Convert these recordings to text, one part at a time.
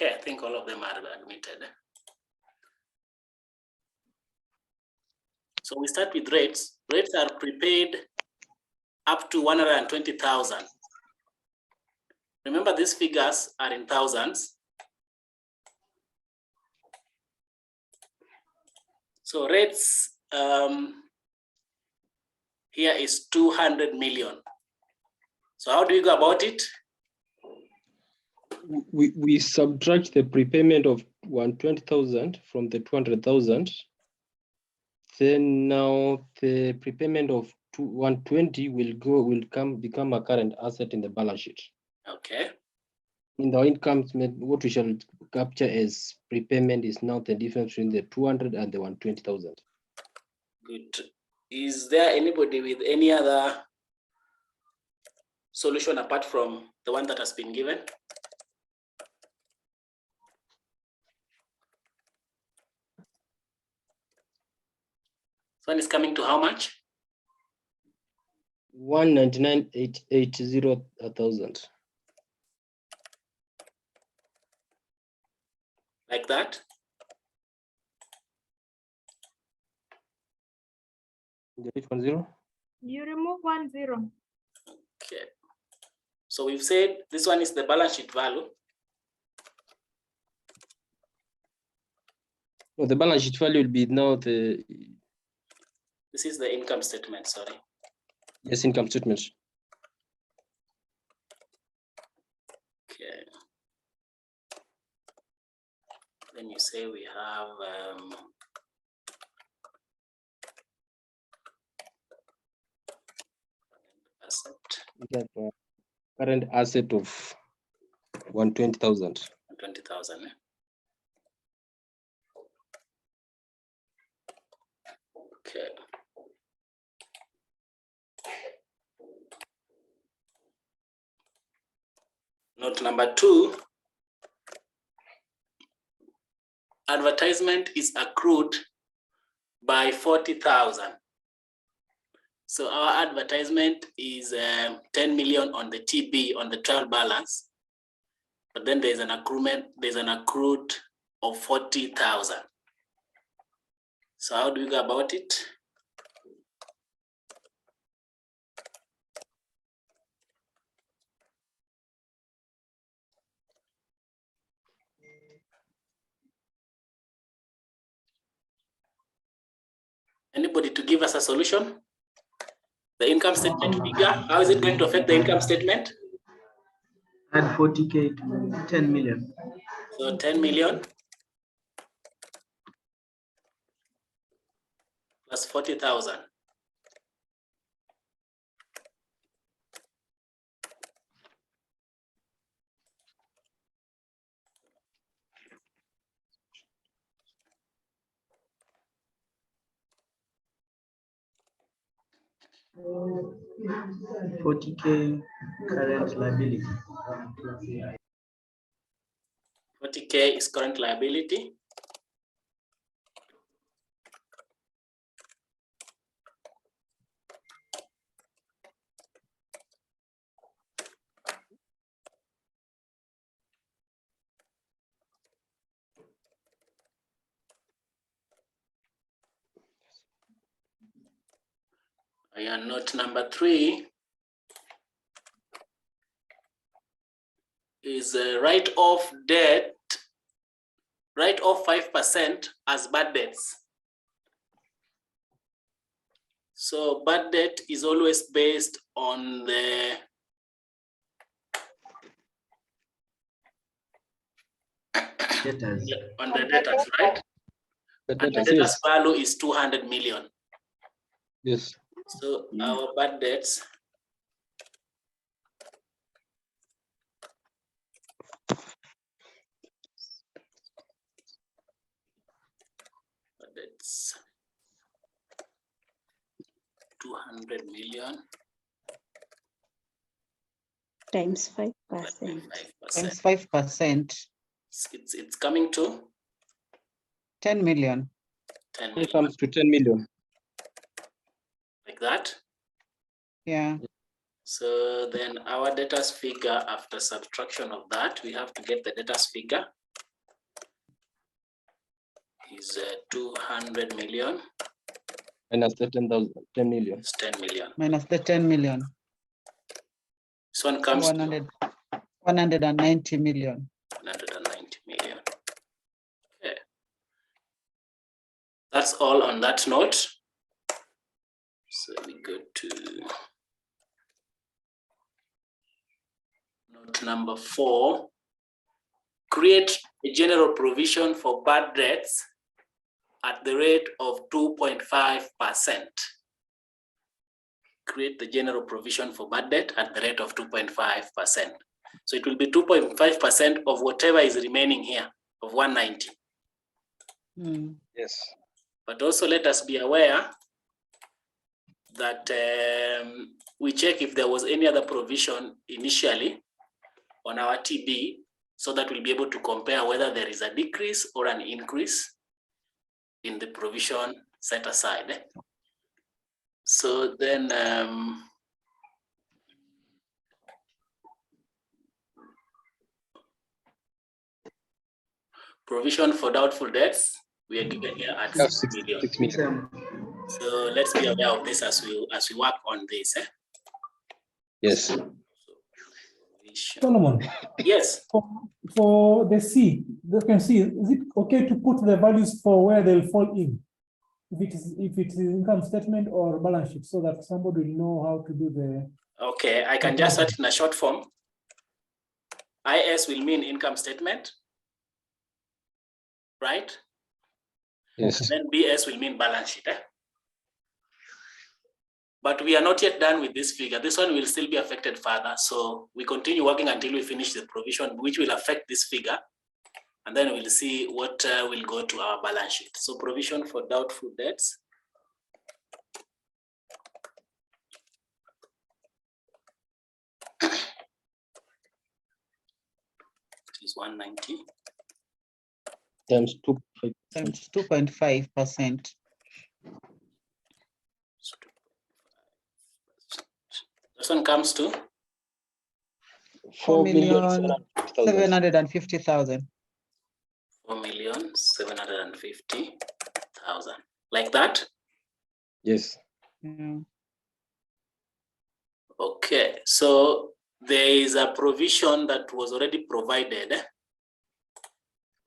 Okay, I think all of them are admitted. So we start with rates. Rates are prepaid up to 120,000. Remember, these figures are in thousands. So rates here is 200 million. So how do you go about it? We subtract the prepayment of 120,000 from the 200,000. Then now the prepayment of 120 will become a current asset in the balance sheet. Okay. In the income statement, what we shall capture as prepayment is now the difference between the 200 and the 120,000. Good. Is there anybody with any other solution apart from the one that has been given? This one is coming to how much? 199,880,000. Like that? Delete 10. You remove 10. Okay. So we've said this one is the balance sheet value. Well, the balance sheet value will be now the. This is the income statement, sorry. Yes, income statement. Okay. Then you say we have asset. We have a current asset of 120,000. 20,000. Okay. Note number 2. Advertisement is accrued by 40,000. So our advertisement is 10 million on the TB, on the trial balance, but then there's an accrued of 40,000. So how do we go about it? Anybody to give us a solution? The income statement figure, how is it going to affect the income statement? Add 40K to 10 million. So 10 million plus 40,000. $40K current liability. 40K is current liability. And note number 3 is write-off debt, write-off 5% as bad debts. So bad debt is always based on the Debtors. on the debtors, right? The And the debtors, debtors yes. value is 200 million. Yes. So our bad debts that's 200 million times 5%. Times 5%, it's coming to 10 million. 10 It million, comes to 10 million. like that. Yeah. So then our debtors figure, after subtraction of that, we have to get the debtors figure. is 200 million. Minus the 10 million. It's 10 million. Minus the 10 million. This one comes to 190 million. 190 million. Okay. That's all on that note. So we go to note number 4. Create a general provision for bad debts at the rate of 2.5%. Create the general provision for bad debt at the rate of 2.5%. So it will be 2.5% of whatever is remaining here of 190. Yes. But also let us be aware that we check if there was any other provision initially on our TB, so that we'll be able to compare whether there is a decrease or an increase in the provision set aside. So then provision for doubtful debts, we are given here at 6 million. 6 million. So let's be aware of this as we work on this. Yes. Solomon, Yes. for the C, you can see, is it okay to put the values for where they'll fall in? If it is income statement or balance sheet, so that somebody will know how to do the. Okay, I can just start in a short form. IS will mean income statement, right? Yes. Then BS will mean balance sheet. But we are not yet done with this figure. This one will still be affected further. So we continue working until we finish the provision, which will affect this figure. And then we'll see what will go to our balance sheet. So provision for doubtful debts. Is 190. Times 2.5%. Times 2.5%. This one comes to 4,750,000. 4,750,000. Like that? Yes. Yeah. Okay, so there is a provision that was already provided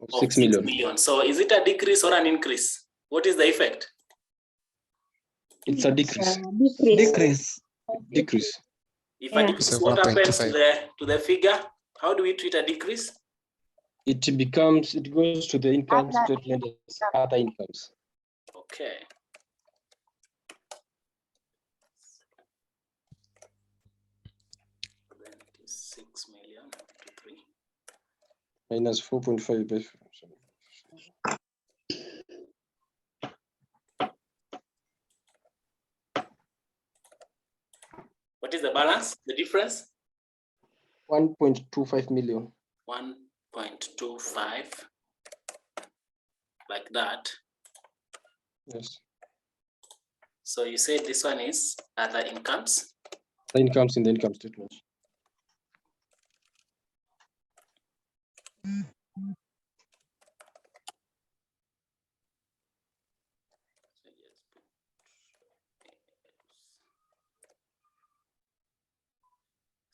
of 6 million. So is it a decrease or an increase? What is the effect? It's a decrease. Decrease. Decrease. If a decrease, what happens to the figure? How do we treat a decrease? It goes to the income statement as other incomes. Okay. Then it is 6 million to 3. Minus 4.5. What is the balance? The difference? 1.25 million. 1.25. Like that. Yes. So you say this one is other incomes. The incomes in the income statement.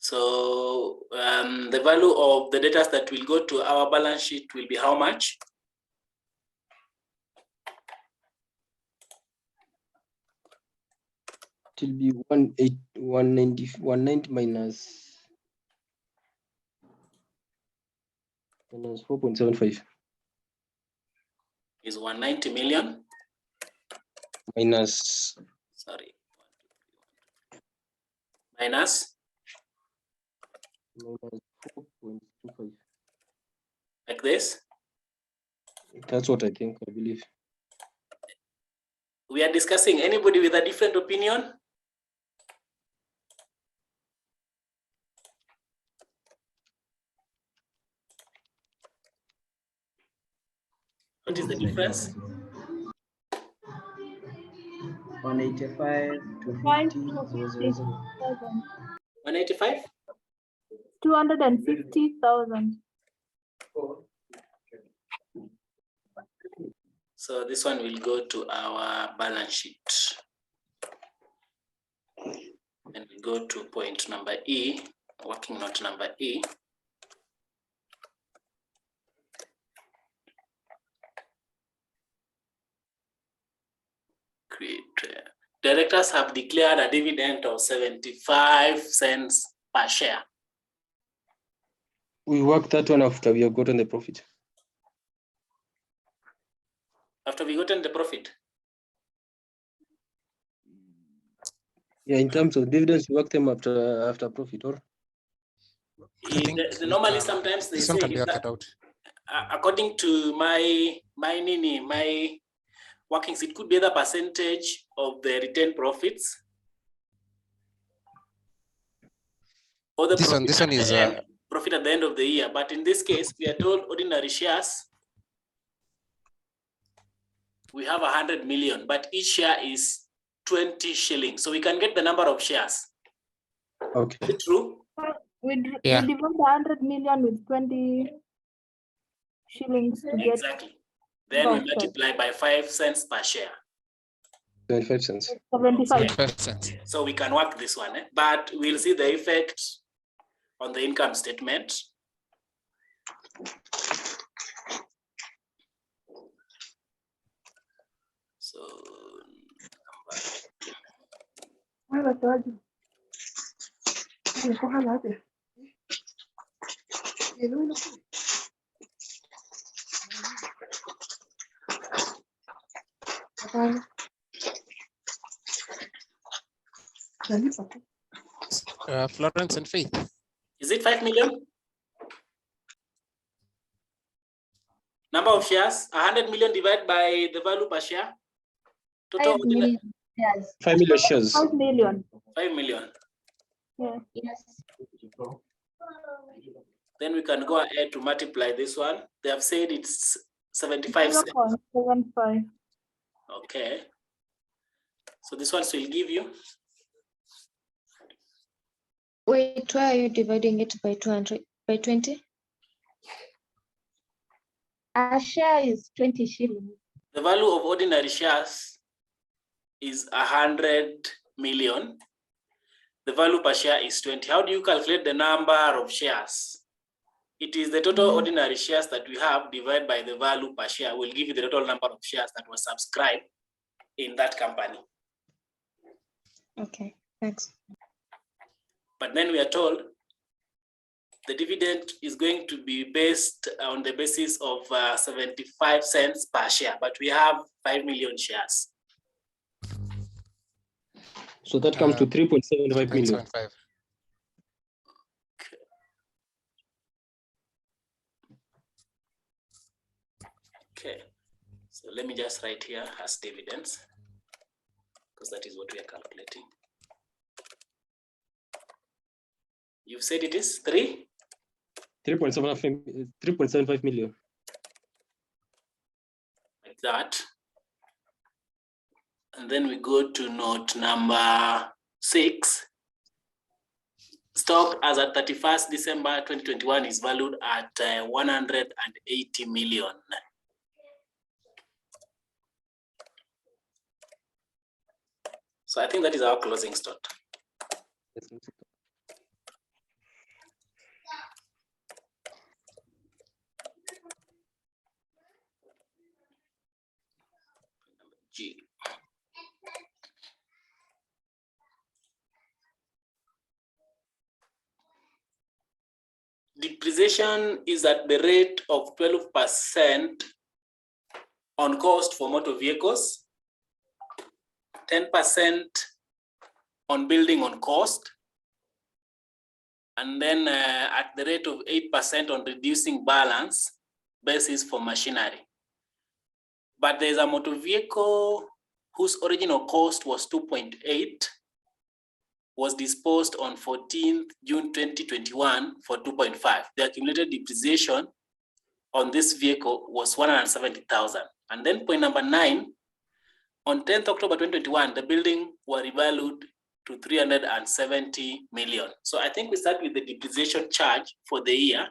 So the value of the data that will go to our balance sheet will be how much? It will be 190 minus 4.75. Is 190 million? Minus. Sorry. Minus? 4.25. Like this? That's what I think, I believe. We are discussing. Anybody with a different opinion? What is the difference? 185 to 50,000. 185? 250,000. So So this one will go to our balance sheet. And we go to point number E, working note number E. Great. Directors have declared a dividend of 75 cents per share. We work that one after we have gotten the profit. After we gotten the profit. Yeah, in terms of dividends, we work them after profit, or? Normally, sometimes they say that, according to my workings, it could be the percentage of the retained profits. Or the This one is profit at the end of the year. But in this case, we are told ordinary shares, we have 100 million, but each share is 20 shillings. So we can get the number of shares. Okay. Is it true? We Yeah. divide 100 million with 20 shillings to get Exactly. Then we vouchers. multiply by 5 cents per share. 25 cents. 75. 5%. So we can work this one, but we'll see the effect on the income statement. So Florence and Faith. is it 5 million? Number of shares, 100 million divided by the value per share. Total 5 million. Yes. 5 million shares. 5 million. 5 million. Yeah. Yes. Then we can go ahead to multiply this one. They have said it's 75 cents. 0.75. Okay. So this one will give you. Wait, why are you dividing it by 200 by 20? A share is 20 shillings. The value of ordinary shares is 100 million. The value per share is 20. How do you calculate the number of shares? It is the total ordinary shares that we have divided by the value per share will give you the total number of shares that were subscribed in that company. Okay, thanks. But then we are told the dividend is going to be based on the basis of 75 cents per share, but we have 5 million shares. So that comes to 3.75 million. 3.75. Okay, so let me just write here as dividends, because that is what we are calculating. You've said it is 3.75 million. like that. And then we go to note number 6. Stock as at 31st December 2021 is valued at 180 million. So I think that is our closing stock. G. Depreciation is at the rate of 12% on cost for motor vehicles, 10% on building on cost, and then at the rate of 8% on reducing balance basis for machinery. But there's a motor vehicle whose original cost was 2.8, was disposed on 14th June 2021 for 2.5. The accumulated depreciation on this vehicle was 170,000. And then point number 9, on 10th October 2021, the building were revalued to 370 million. So I think we start with the depreciation charge for the year.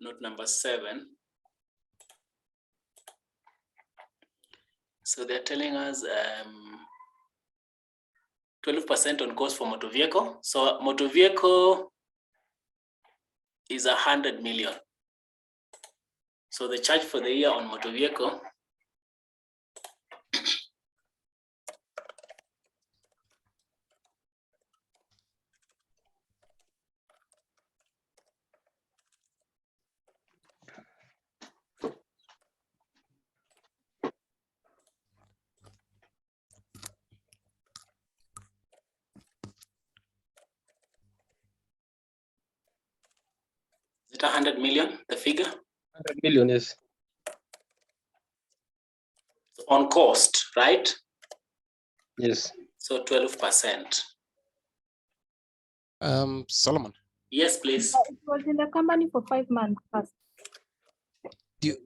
Note number 7. So they're telling us 12% on cost for motor vehicle. So motor vehicle is 100 million. So the charge for the year on motor vehicle is it 100 million, the figure? 100 million, yes. On cost, right? Yes. So 12%. Solomon, Yes, please. It was in the company for 5 months first.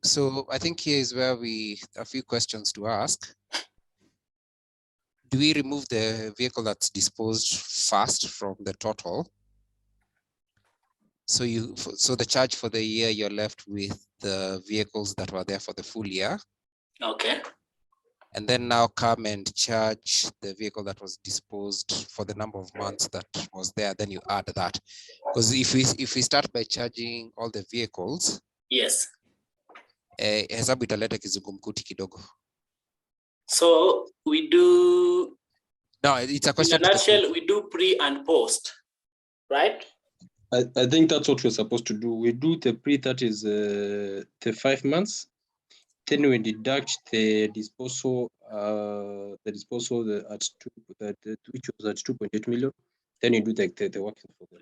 so I think here is where a few questions to ask. Do we remove the vehicle that's disposed first from the total? So the charge for the year, you're left with the vehicles that were there for the full year. Okay. And then now come and charge the vehicle that was disposed for the number of months that was there, then you add that. Because if we start by charging all the vehicles, Yes. hesabu italeta kizungumkuti kidogo. So we do, No, it's a in question a to the nutshell, group. we do pre and post, right? I think that's what we're supposed to do. We do the pre, that is the 5 months. Then we deduct the disposal, at which was at 2.8 million. Then you do the working for the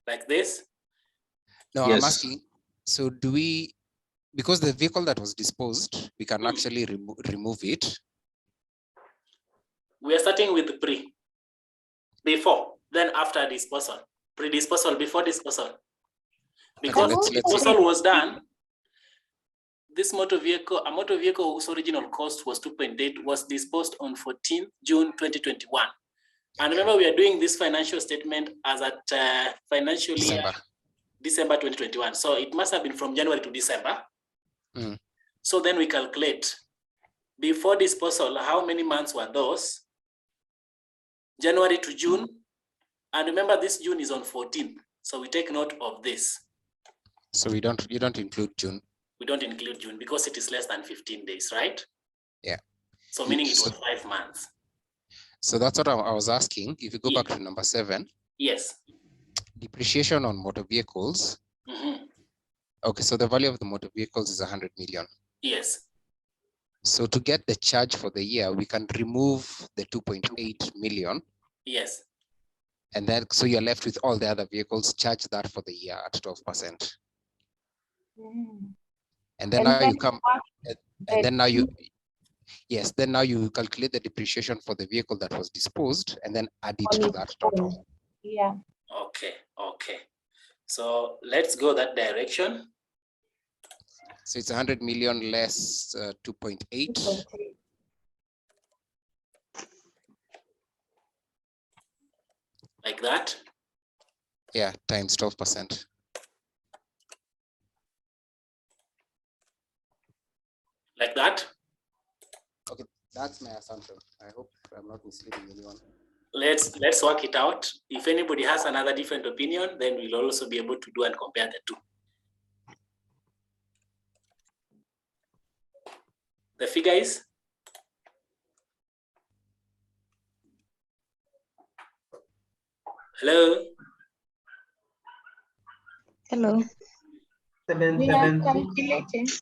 Like this? No, Yes. I'm asking, so do we, because the vehicle that was disposed, we can actually remove it. We are starting with pre, before, then after disposal, pre-disposal, before disposal. Because let's- disposal was done, this motor vehicle, a motor vehicle whose original cost was 2.8 was disposed on 14th June 2021. And remember, we are doing this financial statement as at financial year December 2021. So it must have been from January to December. Mm. So then we calculate before disposal, how many months were those? January to June. And remember, this June is on 14th. So we take note of this. So you don't include June. We don't include June because it is less than 15 days, right? Yeah. So meaning it was 5 months. So that's what I was asking. If you go back to number 7. Yes. Depreciation on motor vehicles. Mm-hmm. Okay, so the value of the motor vehicles is 100 million. Yes. So to get the charge for the year, we can remove the 2.8 million. Yes. And then, so you're left with all the other vehicles, charge that for the year at 12%. And then now you come, and then now you, yes, then now you calculate the depreciation for the vehicle that was disposed and then add it to that total. Yeah. Okay. Okay. So let's go that direction. So it's 100 million less 2.8. Like that. Yeah, times 12%. Like that. Okay, that's my assumption. I hope I'm not misleading anyone. Let's work it out. If anybody has another different opinion, then we'll also be able to do and compare the two. The figure is? Hello? Hello. 7776.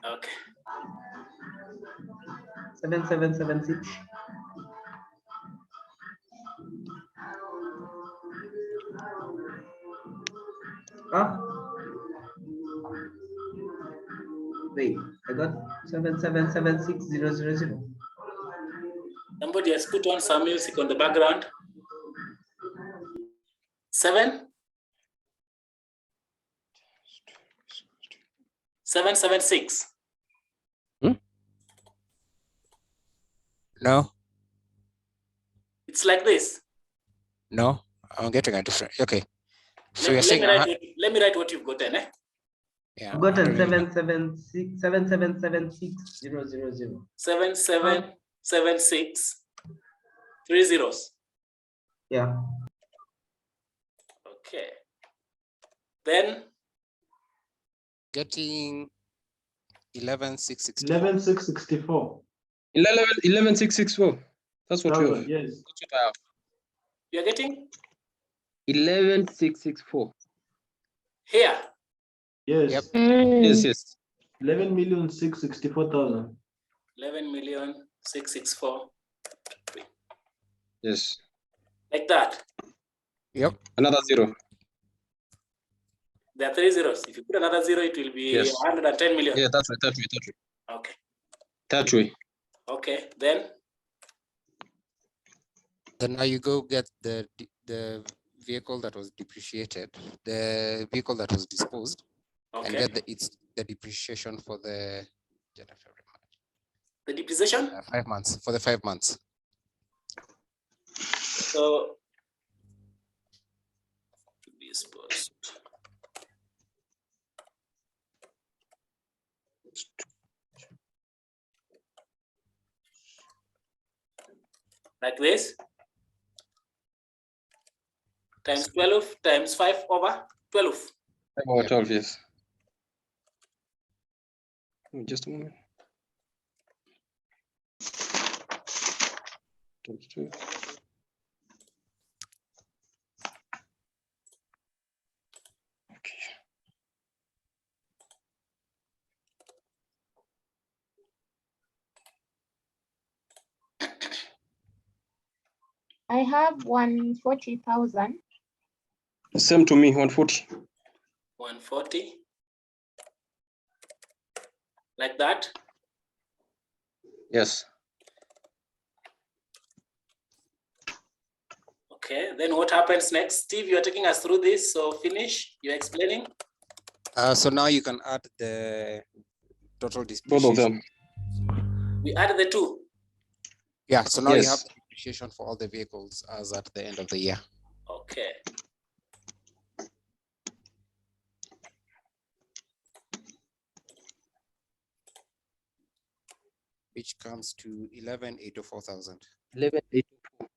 Okay. 7776. Huh? Wait, I got 7776,000. Somebody has put on some music on the background. 776. No, It's like this. no, I'm getting a different, okay. So Let you're saying, me write what you've gotten, eh? Yeah. I've gotten I'm doing it 7776,000. 7776 3 zeros. Yeah. Okay. Then getting 11,664. 11,664. 11,664. That's what we have. Yes. That's what I have. you're getting 11,664. here. Yes. Yep. Yes, yes. 11,664,000. 11,664,000. Yes. Like that. Yep. Another zero. There are 3 zeros. If you put another zero, it will be Yes. 110 million. Yeah, that's right. That way. Okay. That way. Okay. Then Now you go get the vehicle that was depreciated, the vehicle that was disposed, and okay. get the depreciation for the The depreciation. 5 months, for the 5 months. So disposed. Like this. Times 12 times 5 over 12. About 12 years. Just a moment. 22. Okay. I have 140,000. Same to me, 140. 140. Like that. Yes. Okay, then what happens next? Steve, you're taking us through this, so finish. You're explaining. So now you can add the total Both depreciation. of them. We add the two. Yeah, so now you have Yes. the depreciation for all the vehicles as at the end of the year. Okay. Which comes to 11,804,000. 11,804.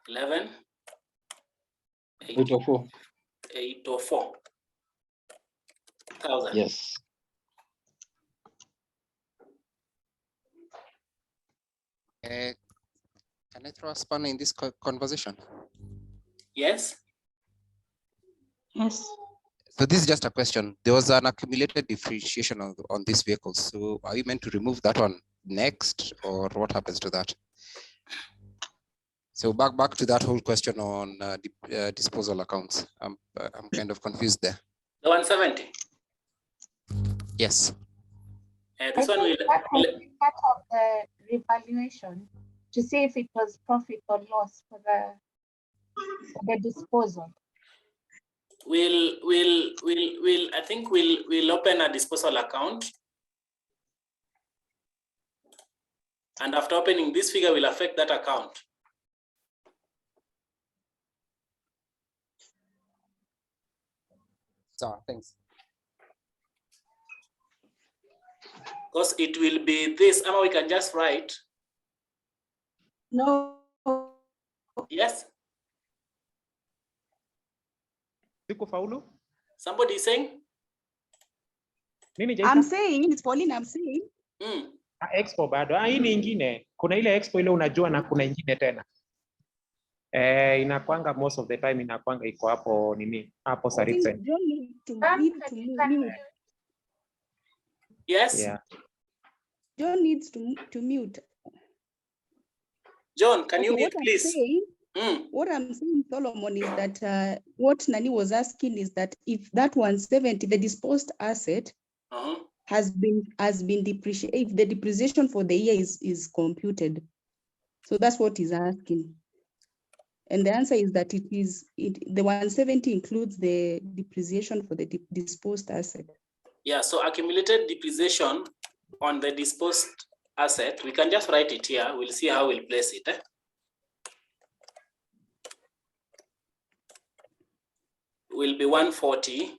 11. 804. 804,000. Yes. Can I throw a spanner in this conversation? Yes. Yes. So this is just a question. There was an accumulated depreciation on these vehicles. So are you meant to remove that one next, or what happens to that? So back to that whole question on disposal accounts. I'm kind of confused there. The 170. Yes. This one will. That will be part of the revaluation to see if it was profit or loss for the disposal. I think we'll open a disposal account. And after opening, this figure will affect that account. So thanks. Because it will be this, Ama, we can just write. No. Yes. Faulu? Somebody is saying? Mimi I'm saying, it's Pauline, I'm saying. Expo bado. Hii ni ingine. Kuna ile expo ile unajua na kuna ingine tena. Inakwanga most of the time inakwanga iko hapo nini? Hapo Saritsen. Yes. Yeah. John needs to mute. John, can you mute, please? What I'm saying, Solomon, is that what Nani was asking is that if that 170, the disposed asset has been depreciated, if the depreciation for the year is computed. So that's what he's asking. And the answer is that the 170 includes the depreciation for the disposed asset. Yeah, so accumulated depreciation on the disposed asset, we can just write it here. We'll see how we'll place it. will be 140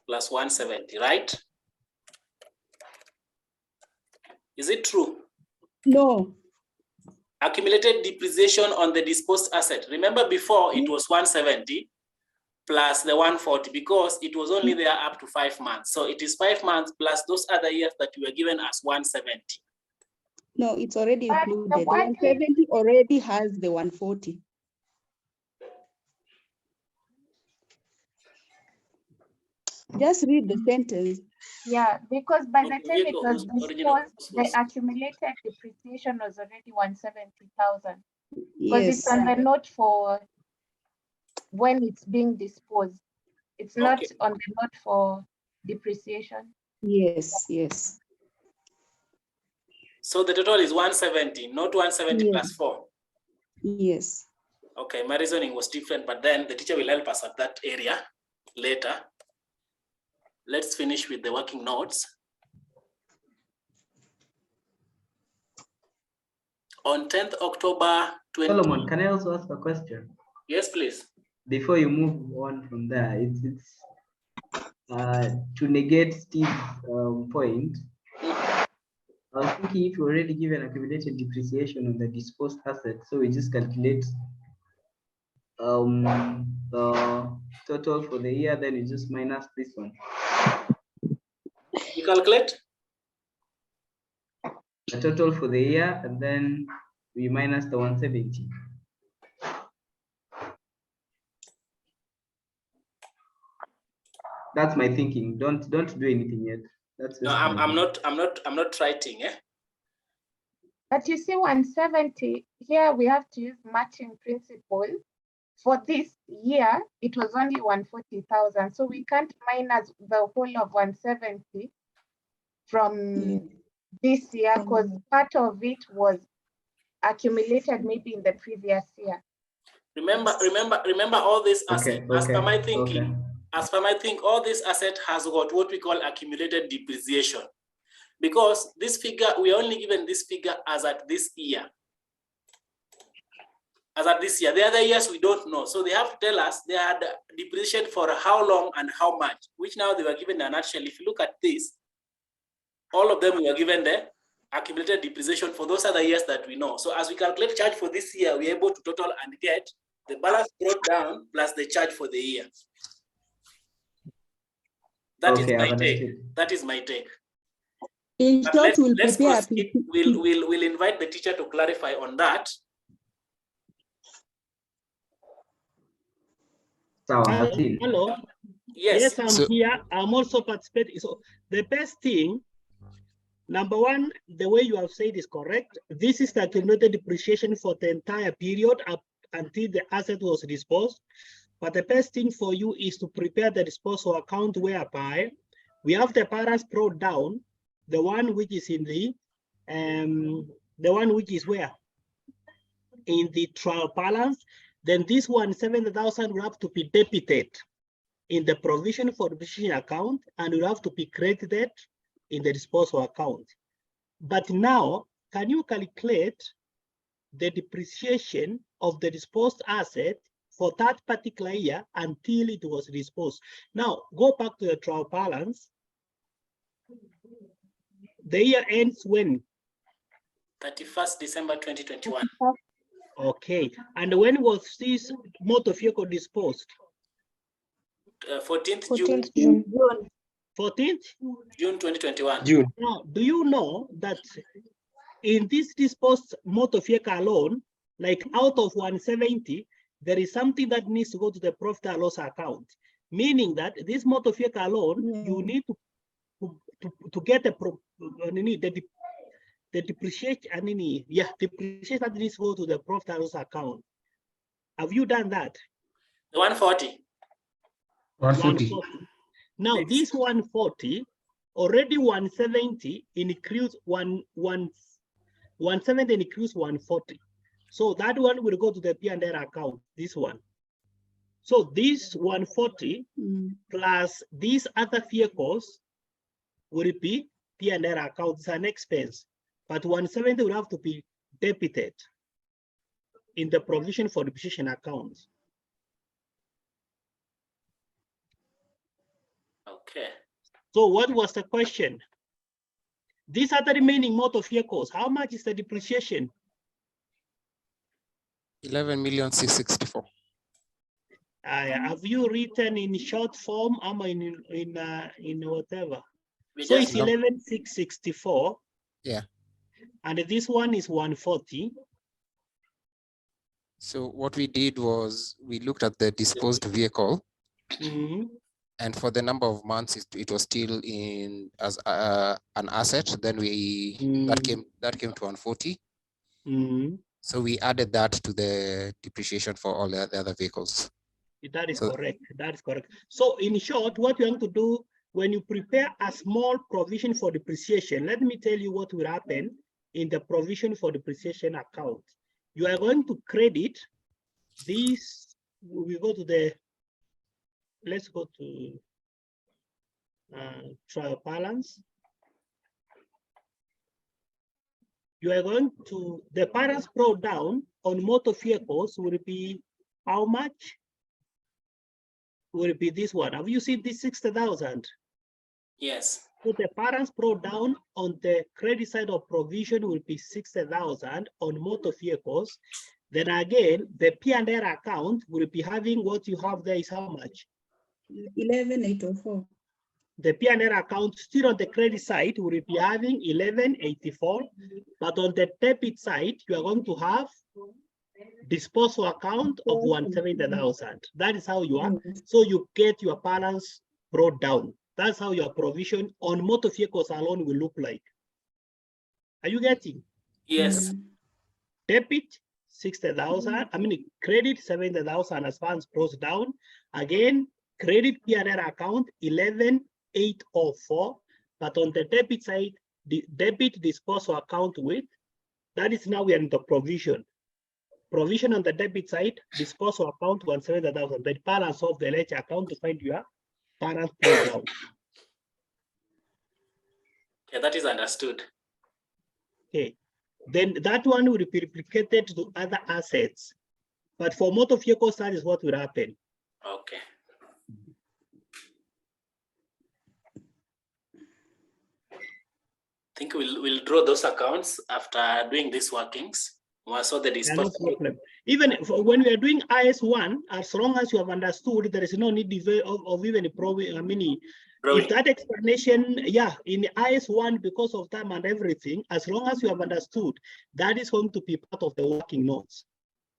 plus 170, right? Is it true? No. Accumulated depreciation on the disposed asset. Remember before it was 170 plus the 140 because it was only there up to 5 months. So it is 5 months plus those other years that you were given as 170. No, it's already But included. the The one 170 already has the 140. Just read the sentence. Yeah, because by the time it Vehicle was whose original disposed, the was- accumulated depreciation was already 170,000. Because Yes. it's on the note for when it's being disposed. It's not Okay. on the note for depreciation. Yes, yes. So the total is 170, not 170 Yeah. plus 4. Yes. Okay, my reasoning was different, but then the teacher will help us at that area later. Let's finish with the working notes. On 10th October 20. Solomon, can I also ask a question? Yes, please. Before you move on from there, it's to negate Steve's point. I was thinking if you already given accumulated depreciation on the disposed asset, so we just calculate the total for the year, then you just minus this one. You calculate? The total for the year, and then we minus the 170. That's my thinking. Don't do anything yet. That's No, just I'm not writing, eh? But you see 170, here we have to use matching principle. For this year, it was only 140,000. So we can't minus the whole of 170 from this year because part of it was accumulated maybe in the previous year. Remember all this asset, Okay, as per my okay, thinking, okay. as per my think, all this asset has got what we call accumulated depreciation. Because this figure, we are only given this figure as at this year. As at this year, the other years we don't know. So they have to tell us they had depreciation for how long and how much, which now they were given in a nutshell. If you look at this, all of them were given the accumulated depreciation for those other years that we know. So as we calculate charge for this year, we're able to total and get the balance brought down plus the charge for the year. That is my take. That is my take. In But short, we'll let's prepare. proceed. We'll invite the teacher to clarify on that. Hello. Yes. I'm here. I'm also participating. So the best thing, number one, the way you have said is correct. This is the accumulated depreciation for the entire period up until the asset was disposed. But the best thing for you is to prepare the disposal account whereby we have the balance brought down, the one which is in the one which is where? In the trial balance. Then this 170,000 will have to be debited in the provision for depreciation account and will have to be credited in the disposal account. But now, can you calculate the depreciation of the disposed asset for that particular year until it was disposed? Now, go back to the trial balance. The year ends when? 31st December 2021. Okay, and when was this motor vehicle disposed? 14th 14th June. June. 14th? June 2021. June. Now, do you know that in this disposed motor vehicle alone, like out of 170, there is something that needs to go to the profit and loss account, meaning that this motor vehicle alone, you need to get the depreciation, depreciation that needs to go to the profit and loss account. Have you done that? The 140. 140. Now, this 140, already 170 includes 170 includes 140. So that one will go to the P&L account, this one. So this 140 plus these other vehicles will be P&L account, it's an expense, but 170 will have to be debited. in the provision for depreciation accounts. Okay. So what was the question? These are the remaining motor vehicles. How much is the depreciation? 11,664,000. Have you written in short form? Am I in whatever? We So just it's 11,664. Yeah. And this one is 140. So what we did was we looked at the disposed vehicle, and for the number of months it was still in as an asset. Then we that came to 140. So we added that to the depreciation for all the other vehicles. That is correct. That is correct. So in short, what you want to do when you prepare a small provision for depreciation, let me tell you what will happen in the provision for depreciation account. You are going to credit this. We go to the, let's go to trial balance. You are going to, the balance brought down on motor vehicles will be how much? Will be this one. Have you seen this 60,000? Yes. So the balance brought down on the credit side of provision will be 60,000 on motor vehicles. Then again, the P&L account will be having what you have there is how much? 11,804. The P&L account still on the credit side will be having 11,804, but on the debit side, you are going to have disposal account of 170,000. That is how you are. So you get your balance brought down. That's how your provision on motor vehicles alone will look like. Are you getting? Yes. Debit 60,000. I mean credit 70,000 as funds brought down. Again, credit P&L account 11,804. But on the debit side, the debit disposal account with that is now we are in the provision. Provision on the debit side, disposal account 170,000. The balance of the ledger account to find your balance brought down. Okay, that is understood. Okay, then that one will be replicated to other assets. But for motor vehicles, that is what will happen. Okay. I think we'll draw those accounts after doing these workings. So the No problem. Even when we are doing IS1, as long as you have understood, there is no need of even a problem. I mean, if that explanation, yeah, in IS1, because of time and everything, as long as you have understood, that is going to be part of the working notes.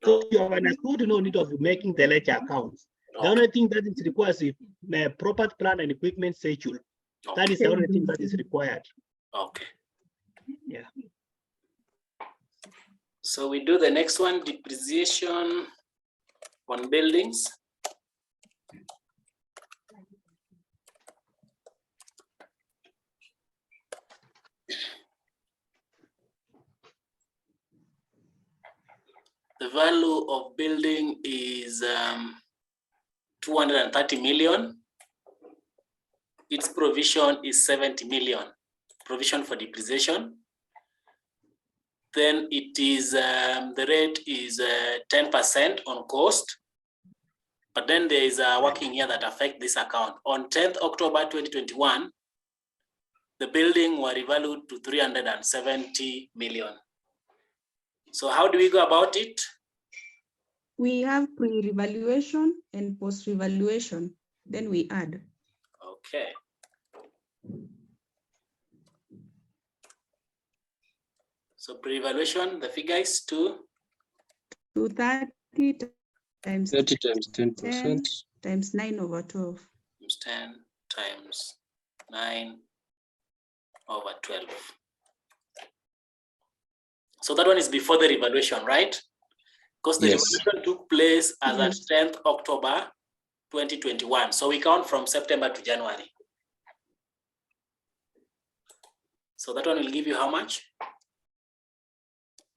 So you have understood, no need of making the ledger accounts. The only thing that is required is property plan and equipment schedule. That is the only thing that is required. Okay. Yeah. So we do the next one, depreciation on buildings. The value of building is 230 million. Its provision is 70 million. Provision for depreciation. Then it is, the rate is 10% on cost. But then there is a working year that affects this account. On 10th October 2021, the building were revalued to 370 million. So how do we go about it? We have pre-revaluation and post-revaluation, then we add. Okay. So pre-evaluation, the figure is 230 times 30 times 10% 10 times 9/12. Times 10 times 9/12. So that one is before the revaluation, right? Because the revaluation took place as at 10th October 2021. So we count from September to January. So that one will give you how much?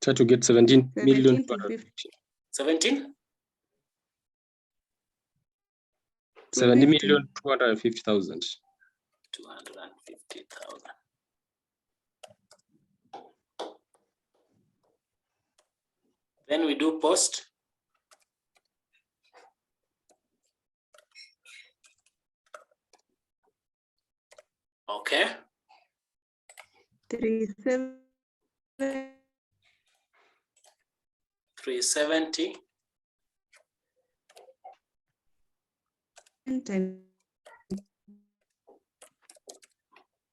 Try to get 17 million. 17? 70,250,000. 250,000. Then we do post. Okay. 370.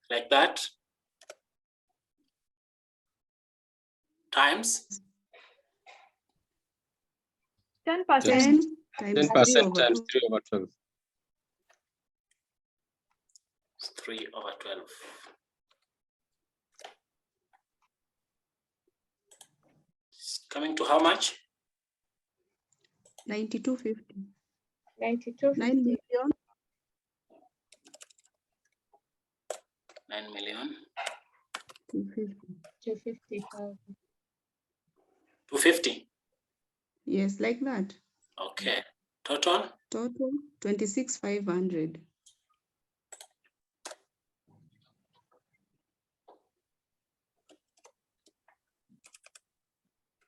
Like that. Times 10%. 10 10% times 3 over times 2. 3 over 12. 3 over 12. It's coming to how much? 9250. 9250. 9 million. 9 million. 250,000. 250. Yes, like that. Okay. Total? Total 26,500.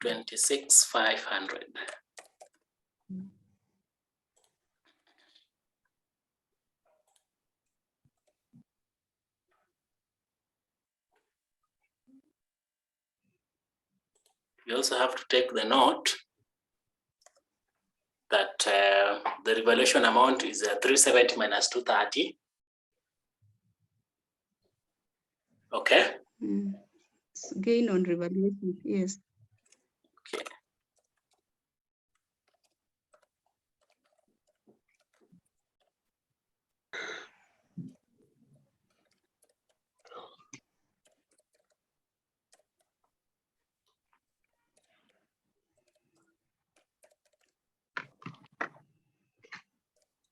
$26,500. You also have to take the note that the revaluation amount is 370 minus 230. Okay. Gain on revaluation, yes. Okay.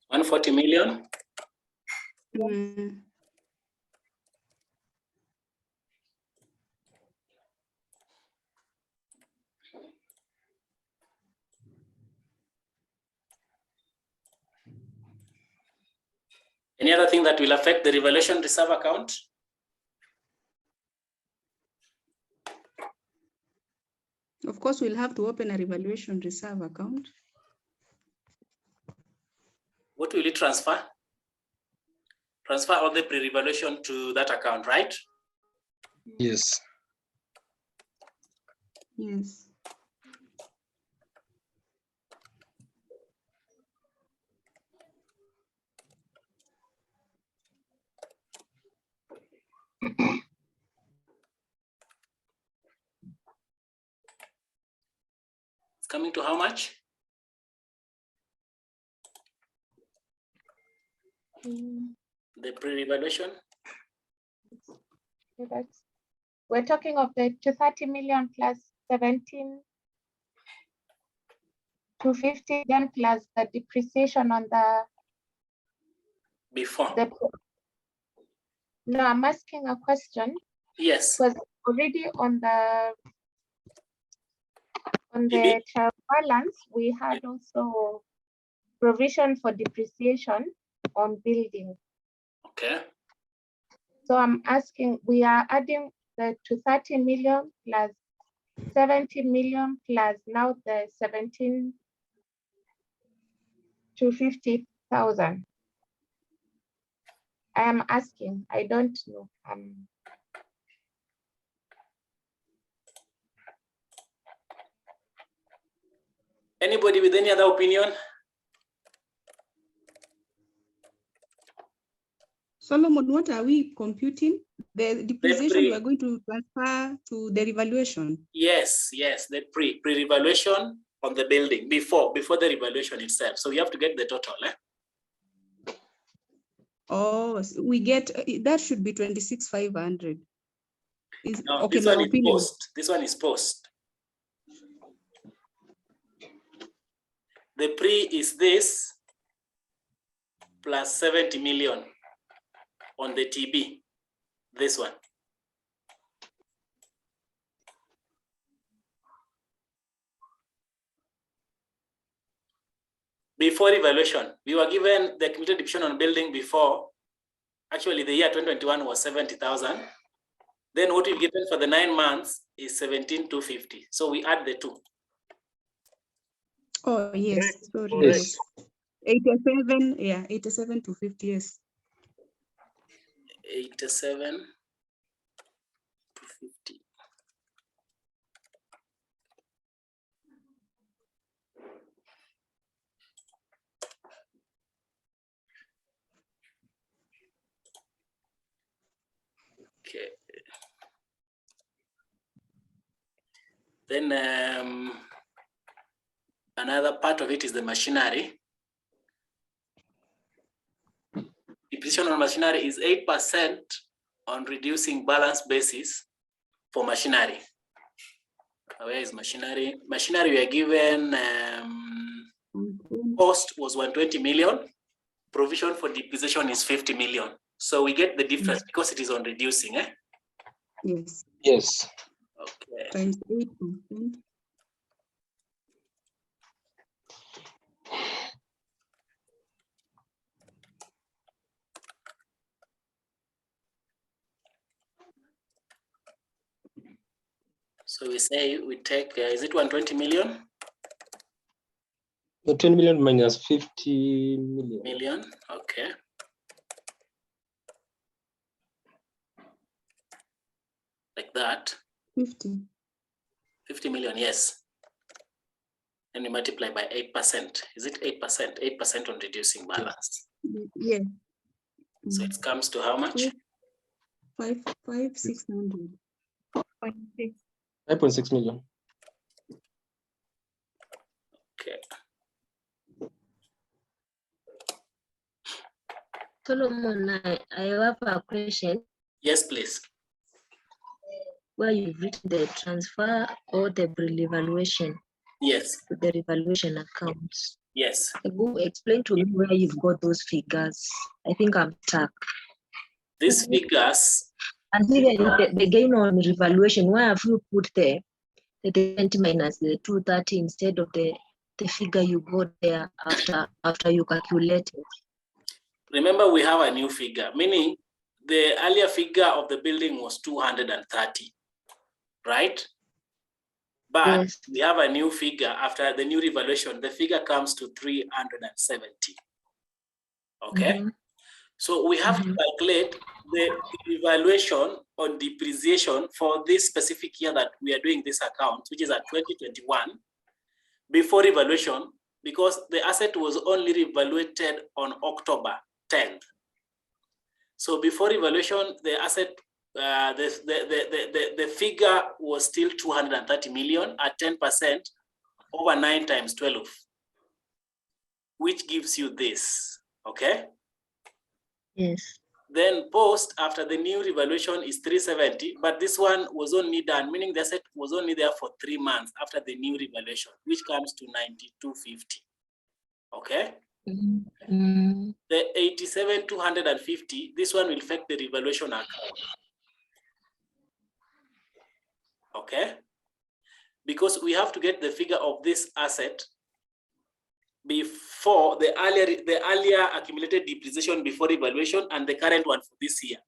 $140 million. Any other thing that will affect the revaluation reserve account? Of course, we'll have to open a revaluation reserve account. What will it transfer? Transfer all the pre-revaluation to that account, right? Yes. Yes. It's coming to how much? The pre-revaluation? We're talking of the 230 million plus 17, 250, then plus the depreciation on the before. No, I'm asking a question. Yes. Because already on the trial balance, we had also provision for depreciation on building. Okay. So I'm asking, we are adding the 230 million plus 70 million plus now the 17 to 50,000. I am asking, I don't know. Anybody with any other opinion? Solomon, what are we computing? The depreciation we are going to transfer to the revaluation. Yes, yes, the pre-revaluation on the building before the revaluation itself. So we have to get the total. Oh, so we get that should be 26,500. No, okay, this one is post. This one is post. The pre is this plus 70 million on the TB. This one. Before evaluation, we were given the accumulated depreciation on building before. Actually, the year 2021 was 70,000. Then what we've given for the 9 months is 17,250. So we add the two. Oh, yes, Correct. sorry, Correct. yes. 87, yeah, 87 to 50, yes. 87 to 50. Okay. Then another part of it is the machinery. Depreciation on machinery is 8% on reducing balance basis for machinery. Where is machinery? Machinery we are given cost was 120 million. Provision for depreciation is 50 million. So we get the difference because it is on reducing, eh? Yes. Yes. Okay. Times 8%. So we say we take, is it 120 million? The 20 million minus 50 million. Million, okay. Like that. 50. 50 million, yes. And we multiply by 8%. Is it 8%? 8% on reducing balance. Yes. So it comes to how much? 5,600. 5.6 million. Okay. Solomon, I have a question. Yes, please. Where you've written the transfer or the revaluation Yes. to the revaluation accounts. Yes. Go explain to me where you've got those figures. I think I'm stuck. These figures. And even the gain on revaluation, why have you put the 20 minus the 230 instead of the figure you got there after you calculated? Remember, we have a new figure, meaning the earlier figure of the building was 230, right? But Yes. we have a new figure after the new revaluation. The figure comes to 370. Okay. Mm-hmm. So we have to calculate the revaluation on depreciation for this specific year that we are doing this account, which is at 2021, before revaluation, because the asset was only revaluated on October 10th. So before revaluation, the asset, the figure was still 230 million at 10% over 9 times 12, which gives you this, okay? Yes. Then post after the new revaluation is 370, but this one was only done, meaning the asset was only there for 3 months after the new revaluation, which comes to 9250. Okay. Mm-hmm. The 87,250, this one will affect the revaluation account. Okay. Because we have to get the figure of this asset before the earlier accumulated depreciation before evaluation and the current one for this year.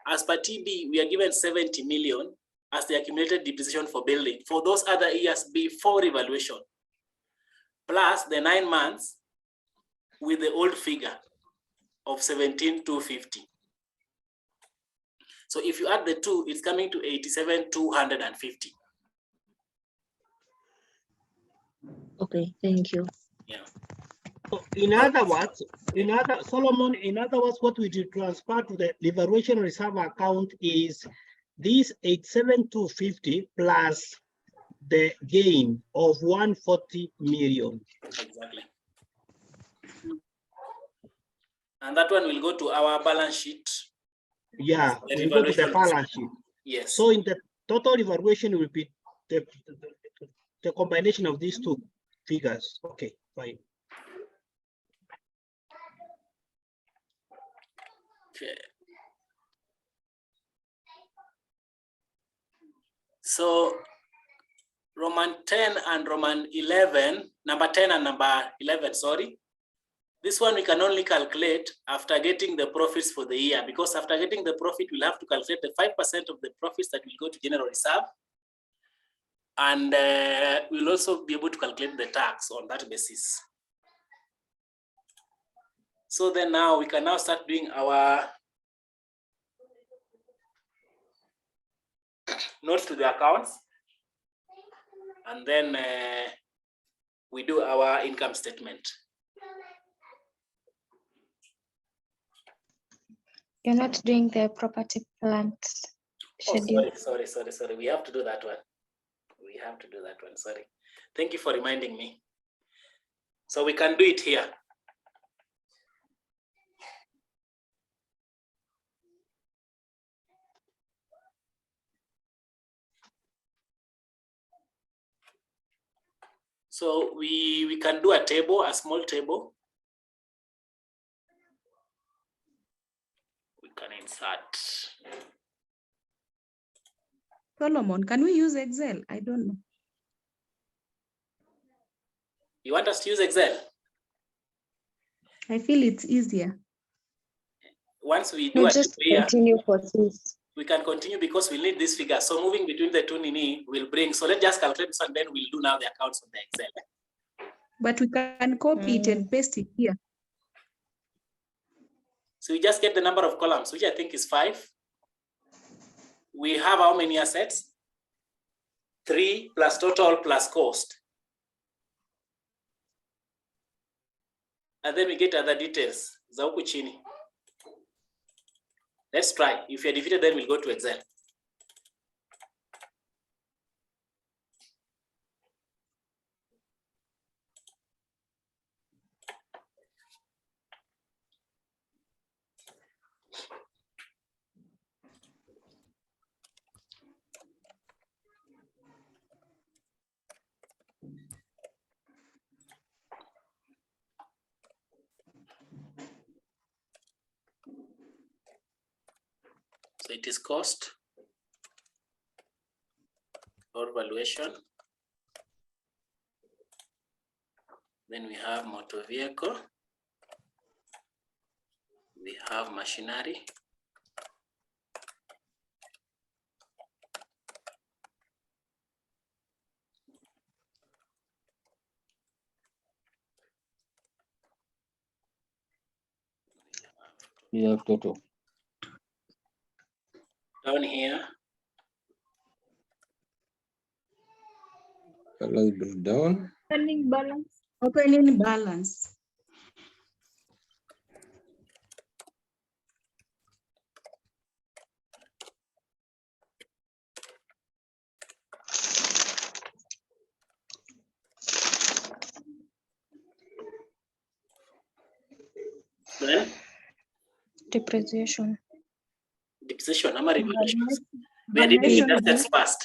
As per TB, we are given 70 million as the accumulated depreciation for building for those other years before evaluation, plus the 9 months with the old figure of 17,250. So if you add the two, it's coming to 87,250. Okay, thank you. Yeah. So in other words, Solomon, in other words, what we did transfer to the liberation reserve account is this 87,250 plus the gain of 140 million. Exactly. And that one will go to our balance sheet. Yeah, The we go to the revaluation balance sheet. Yes. So in the total evaluation will be the combination of these two figures. Okay, fine. Okay. So Roman 10 and Roman 11, number 10 and number 11, sorry. This one we can only calculate after getting the profits for the year, because after getting the profit, we'll have to calculate the 5% of the profits that will go to general reserve, And we'll also be able to calculate the tax on that basis. So then now we can now start doing our notes to the accounts. And then we do our income statement. You're not doing the property plant schedule. Oh, sorry. We have to do that one. Sorry. Thank you for reminding me. So we can do it here. So we can do a table, a small table. We can insert. Solomon, can we use Excel? I don't know. You want us to use Excel? I feel it's easier. Once we do just continue for this. We can continue because we need this figure. So moving between the two Nini will bring. So let's just calculate this and then we'll do now the accounts on the Excel. But we can copy it and paste it here. So we just get the number of columns, which I think is 5. We have how many assets? 3 plus total plus cost. And then we get other details. Za huku chini. Let's try. If you're defeated, then we'll go to Excel. So it is cost or valuation. Then we have motor vehicle. We have machinery. We have total. Down here. Balance breakdown. Opening balance. Opening balance. Then Depreciation. depreciation, ama revaluation. We are dealing with assets first.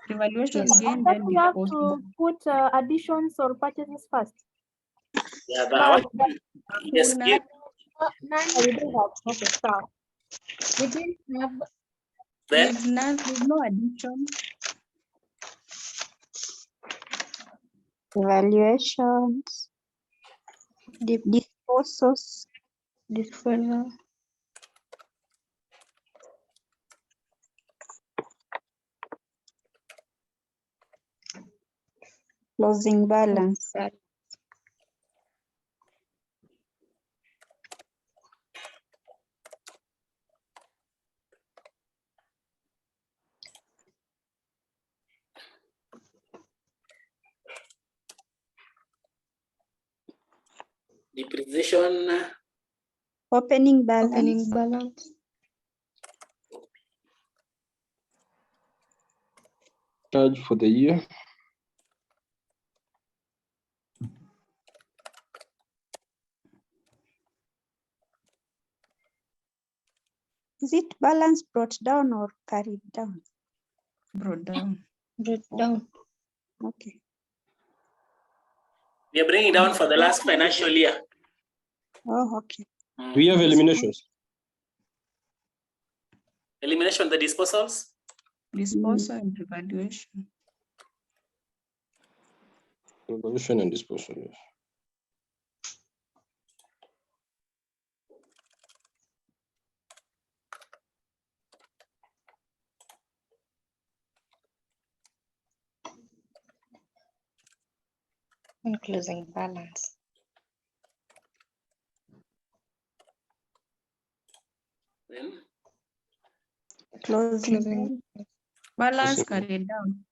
Revaluation Yes. again, Then then we have disposal. to put additions or purchases first. Yeah, No, that one. Yes, Kuna- give. Oh, we don't have. Okay, stop. We didn't have. Then There's no addition. Evaluations. Disposals. Disposal. Closing balance. depreciation. Opening balance. Opening balance. Charge for the year. Is it balance brought down or carried down? Brought down. Brought down. Okay. We are bringing down for the last financial year. Oh, okay. We have eliminations. Elimination, the disposals. Disposal and revaluation. Revolution and disposal. Yes. And closing balance. Then Closing. Balance carried down.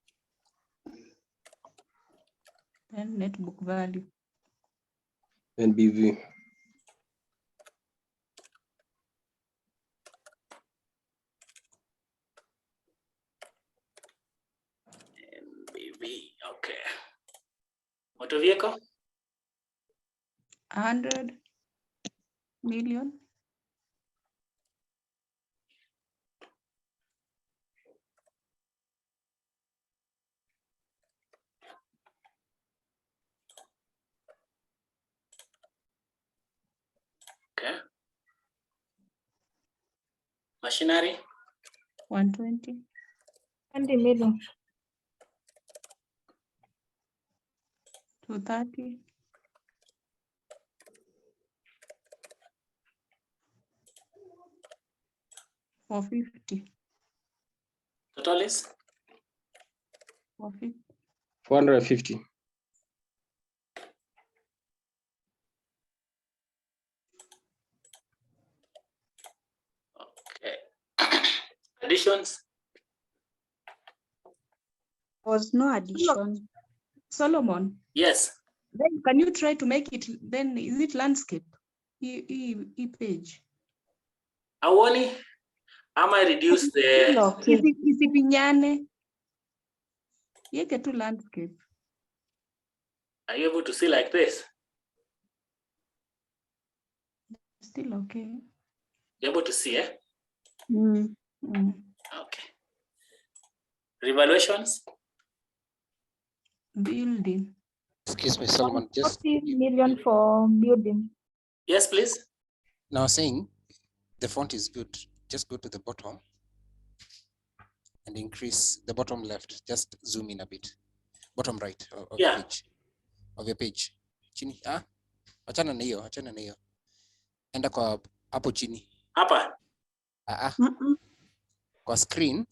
Then net book value. NBV. NBV. Okay. Motor vehicle? 100 million. Okay. Machinery? 120. 20 million. 230. 450. Total is? 450. 450. Okay. Additions? Was no addition. Solomon. Yes. Then can you try to make it, then is it landscape? E-page. Awoni, am I reduce the Isipinyane. Yeke tu landscape. Are you able to see like this? Still okay. You're able to see, eh? Okay. Revaluations? Building. Excuse me, Solomon, just 40 million for building. Yes, please. now saying the font is good. Just go to the bottom and increase the bottom left. Just zoom in a bit. Bottom right of Yeah. your page. Of your page. Chini. Achana na hiyo, achana na hiyo. Enda kwa hapo chini. Hapa. Kwa screen,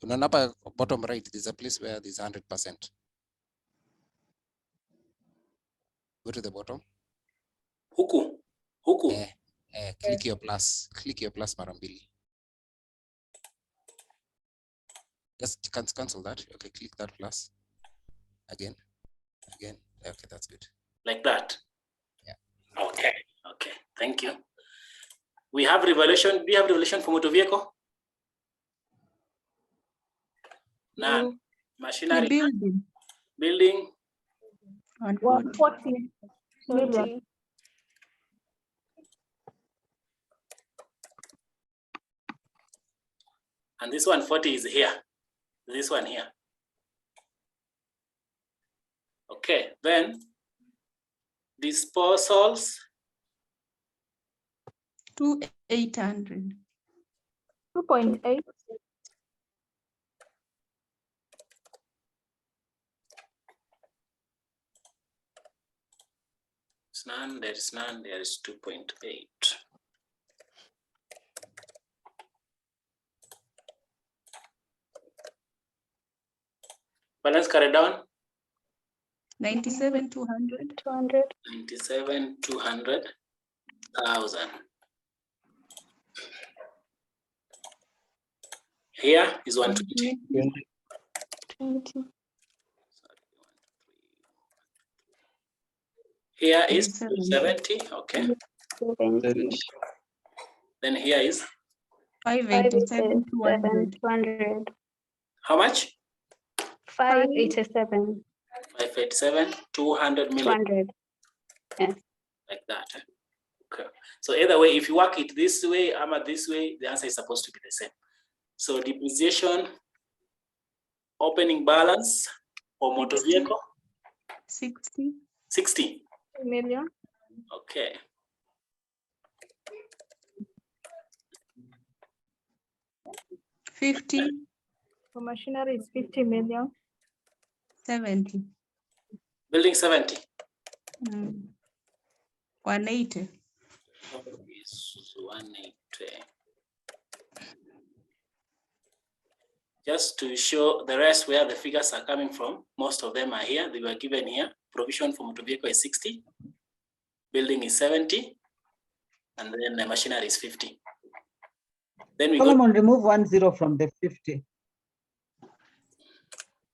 unaona hapa bottom right, there's a place where there's 100%. Go to the bottom. Huku. Click your plus. Click your plus mara mbili. Just cancel that. Okay, click that plus. Again. Okay, that's good. Like that? Yeah. Okay. Thank you. We have revaluation. Do you have revaluation for motor vehicle? None. Machinery. Building. 140 million. And this 140 is here. This one here. Okay, then disposals. 2,800. 2.8. There is none, there is 2.8. Balance carried down? 97,200. 97,200,000. Here is 120. 20. Here is 270. Okay. 70. Then here is 587,200. how much? 587. 587, 200 million. 200. Yes. Like that. Okay. So either way, if you work it this way, this way, the answer is supposed to be the same. So depreciation, opening balance for motor vehicle. 60. 60 million. Okay. $50. For machinery is 50 million. 70. Building 70. 180. 180. Just to show the rest where the figures are coming from, most of them are here. They were given here. provision for motor vehicle is 60, building is 70, and then the machinery is 50. Then we go. Solomon, remove 10 from the 50.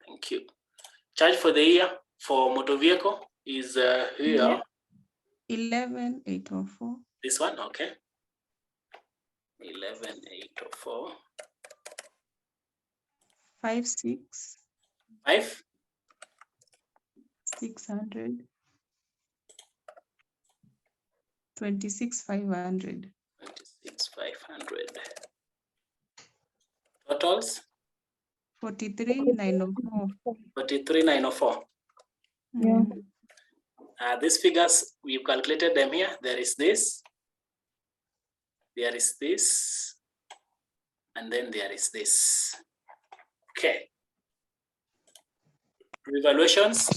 Thank you. Charge for the year for motor vehicle is here. 11,804. This one, okay. 11,804. 56. 5. 600. 26,500. 26,500. Totals? 43,904. 43,904. Yeah. These figures, we've calculated them here. There is this, and then there is this. Okay. Revaluations.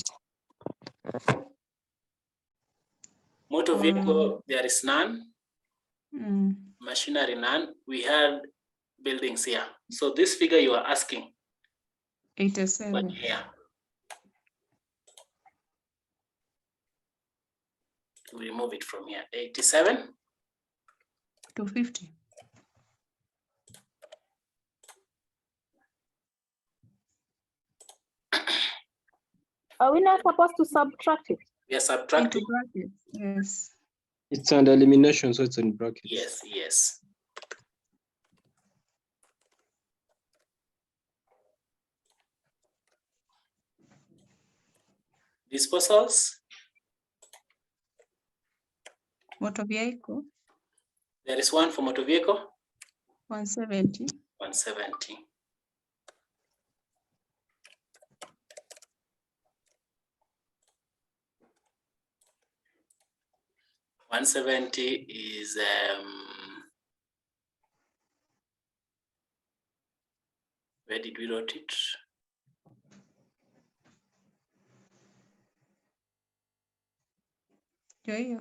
Motor vehicle, there is none. Machinery, none. We had buildings here. So this figure you are asking. 87. Here. We remove it from here. 87. 250. Are we not supposed to subtract it? We are subtracting. Yes. It's under elimination, so it's in brackets. Yes, yes. Disposals. Motor vehicle. There is one for motor vehicle. 170. 170. $170 is where did we wrote it? Yeah.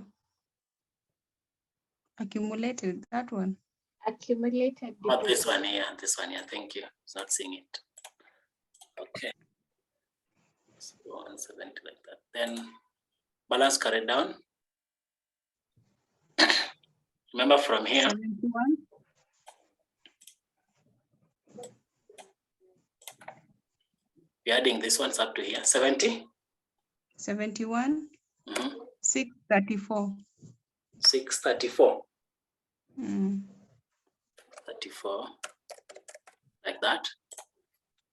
Accumulated, that one. Accumulated. Oh, this one here, thank you. It's not seeing it. Okay. So 170 like that. Then balance carried down. Remember from here. 71. We're adding this one's up to here. 70. 71. 634. 634. 34. Like that.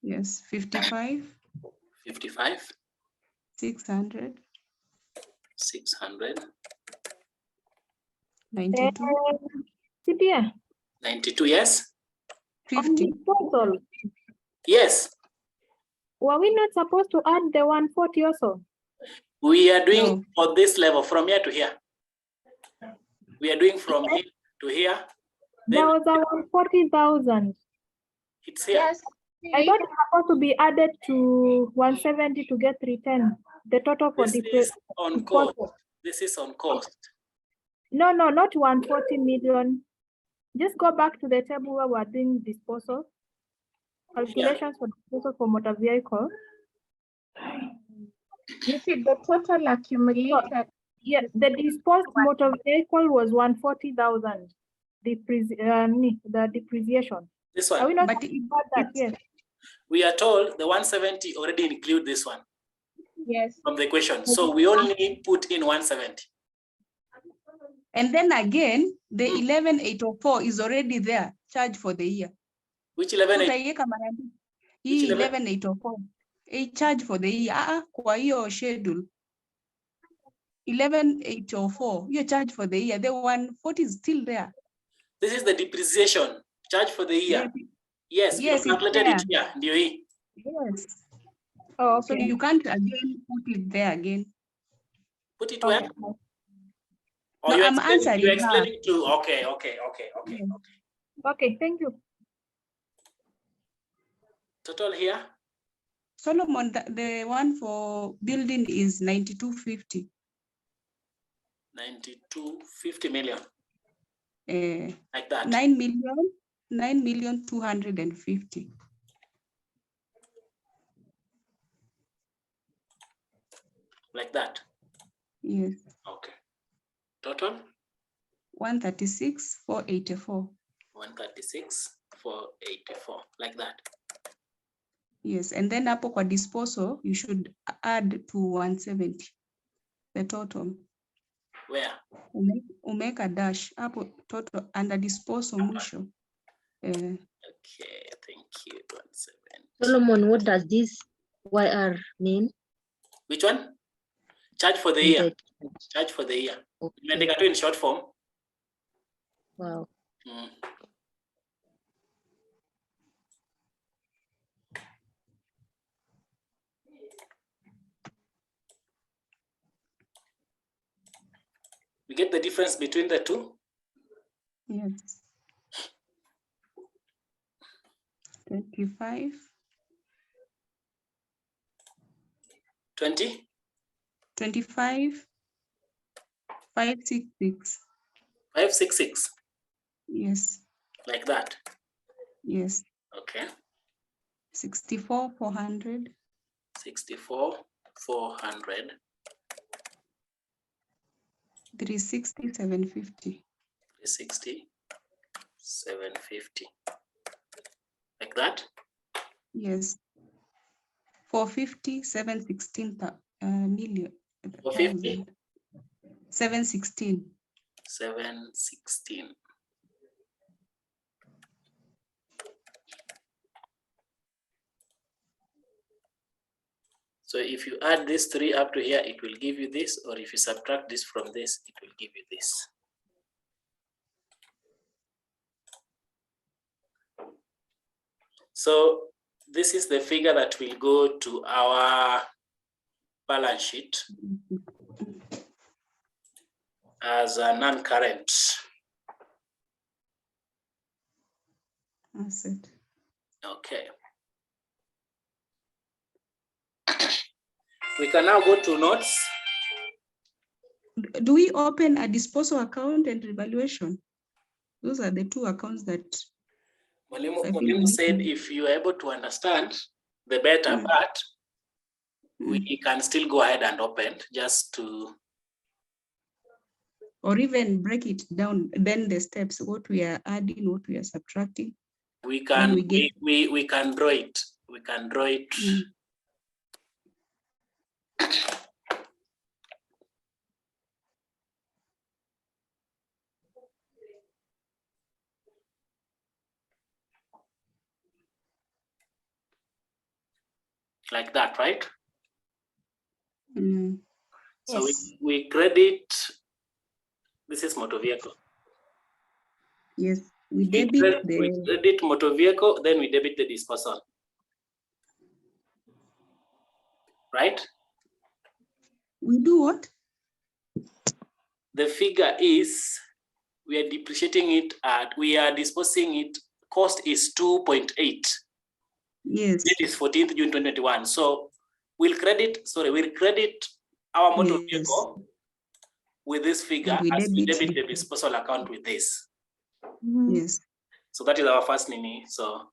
Yes. 55. 55. 600. 600. 92. CPA. 92, yes. 50. Total. Yes. Were we not supposed to add the 140 also? We are doing for this level from here to here. We are doing from here to here. There was a 140,000. It's here. Yes. I thought it's supposed to be added to 170 to get 310. The total for This is on cost. This is on cost. No, not 140 million. Just go back to the table where we're doing disposal. Calculations for disposal for motor vehicle. You see the total accumulated. Yes, the disposed motor vehicle was 140,000. The depreciation. This one. Are we not But talking about that? Yes. We are told the 170 already include this one. Yes. From the equation. So we only put in 170. And then again, the 11,804 is already there, charge for the year. Which 11? Hii 11,804. A charge for the year. Kwa hiyo schedule. 11,804. Your charge for the year. The 140 is still there. This is the depreciation charge for the year. Yes, Yes, we it's calculated it there. here. Ndio hii. Yes. Oh, So okay. you can't again put it there again. Put it where? Or No, you're I'm answering you're her. explaining to, okay. Okay, thank you. Total here. Solomon, the one for building is 9250. 9250 million. Like that. 9,250,000. like that. Yes. Okay. Total? 136,484. 136,484, like that. Yes, and then hapo kwa disposal, you should add to 170, the total. Where? Umeka dash, hapo total under disposal mwisho. Okay, thank you. 170. Solomon, what does this YR mean? Which one? Charge for the year. Charge for the year. Imeandika tu in short form. Wow. We get the difference between the two? Yes. 25. 20? 25. 566. 566? Yes. Like that? Yes. Okay. 64,400. 64,400. 360,750. 360,750. Like that? Yes. 450,716 million. 450? 716. 716. So if you add these three up to here, it will give you this, or if you subtract this from this, it will give you this. So this is the figure that will go to our balance sheet as a non-current asset. Okay. We can now go to notes. Do we open a disposal account and revaluation? Those are the two accounts that Mwalimu said if you are able to understand, the better, but we can still go ahead and open just to... Or even break it down, then the steps, what we are adding, what we are subtracting. We can, we can draw it. We can draw it. Like that, right? So Yes. we credit, this is motor vehicle. Yes, we debit we credit motor vehicle, then we debit the disposal. Right? We do what? The figure is, we are depreciating it at, we are disposing it, cost is 2.8. Yes. It is 14th June 2021. So we'll credit our motor vehicle with this figure as we debit the disposal account with this. Yes. So that is our first nini. So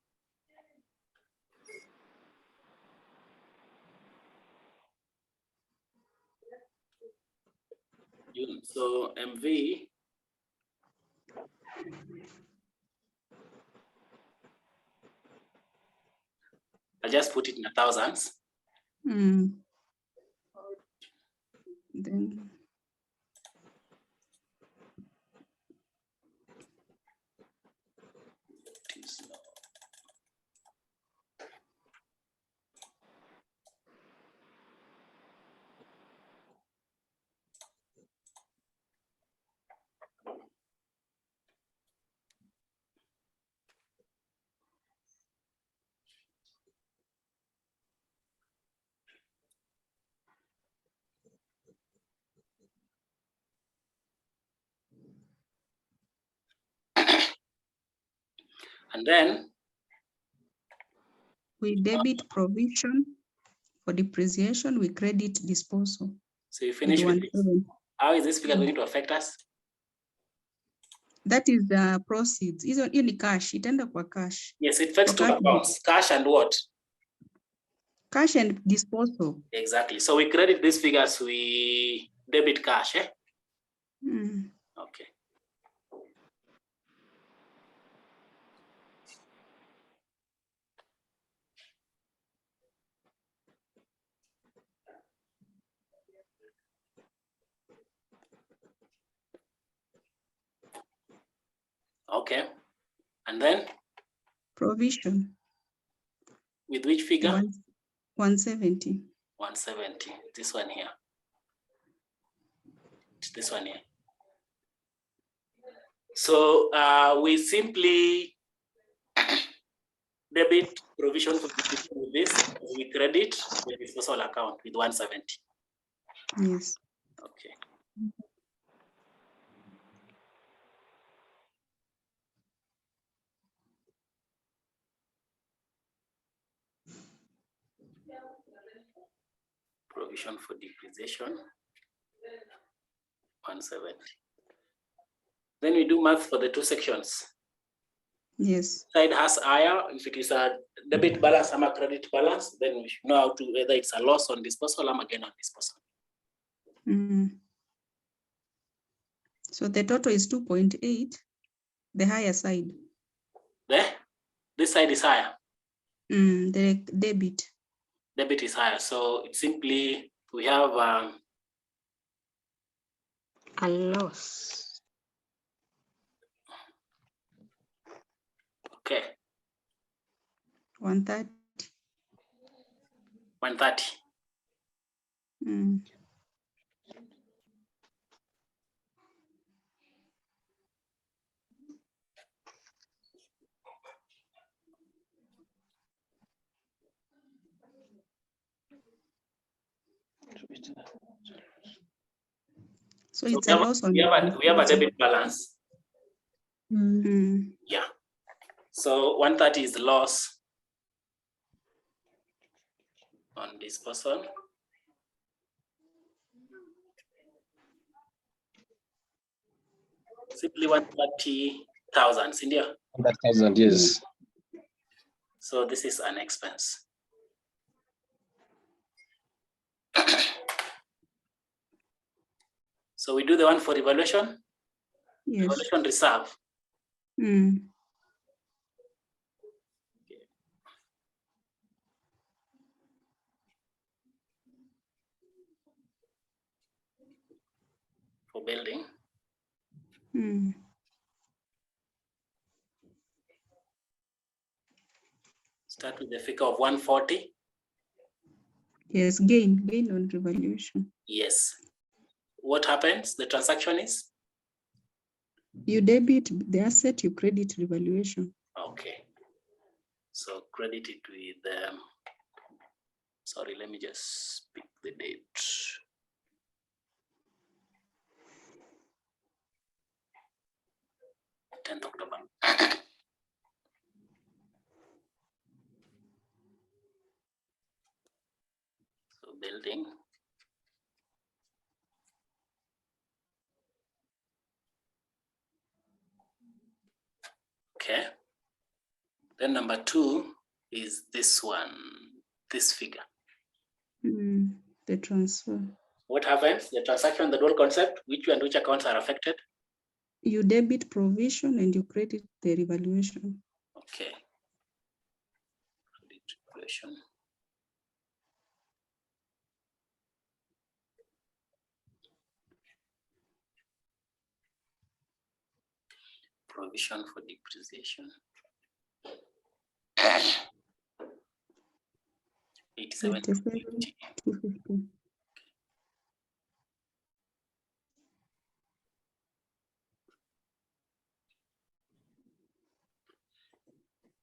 MV I just put it in thousands. Then and then we debit provision for depreciation, we credit disposal. So you finish with this. How is this figure going to affect us? That is the proceeds. Hiyo ni cash, itaenda kwa cash. Yes, it affects two accounts, cash and what? Cash and disposal. Exactly. So we credit these figures, we debit cash, eh? Mm. Okay. Okay. And then Provision. with which figure? 170. 170. This one here. This one here. So we simply debit provision for with this. We credit the disposal account with 170. Yes. Okay. Provision for depreciation, 170. Then we do math for the two sections. Yes. Side has higher. If it is a debit balance or a credit balance, then we should know how to whether it's a loss on disposal or a gain on disposal. Mm. So the total is 2.8, the higher side. There, this side is higher. The debit. Debit is higher. So it's simply we have a loss. Okay. 130. 130. Mm. So it's a loss on. We have a debit balance. Mm. Yeah. So 130 is the loss on disposal. Simply 130,000, India. 100,000, yes. So this is an expense. So we do the one for evaluation. Yes. Evaluation reserve. Mm. Okay. For building. Mm. Start with the figure of 140. Yes, gain on revaluation. Yes. What happens? The transaction is? You debit the asset, you credit revaluation. Okay. So credit it with, sorry, let me just pick the date. October. So building. Okay. Then number 2 is this one, this figure. The transfer. What happens? The transaction, the dual concept, which and which accounts are affected? You debit provision and you credit the revaluation. Okay. Credit revaluation. Provision for depreciation. 87,250.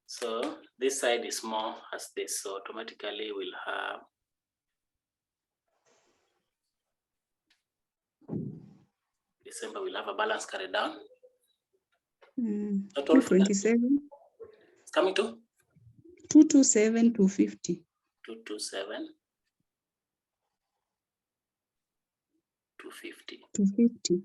So this side is more as this, so automatically we'll have December, we'll have a balance carried down. Total 227. It's coming to 227, 250. 227, 250. 250.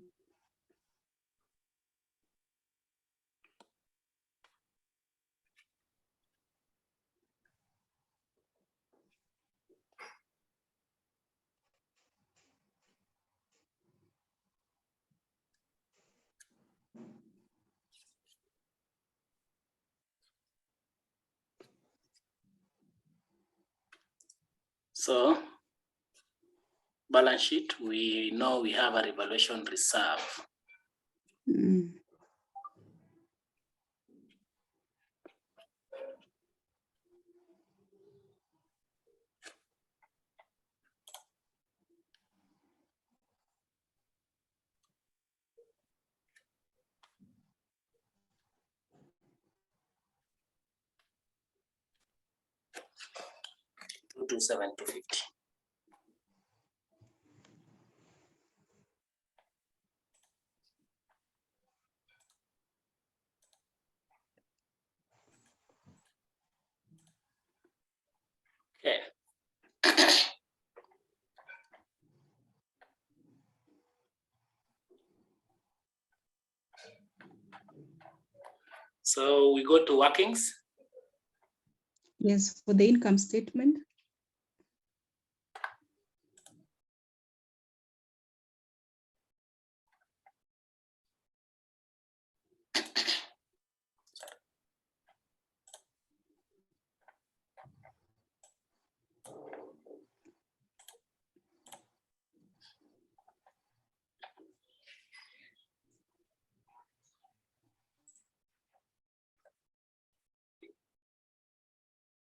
So balance sheet, we know we have a revaluation reserve. Mm. To 7,250. Okay. So we go to workings. Yes, for the income statement.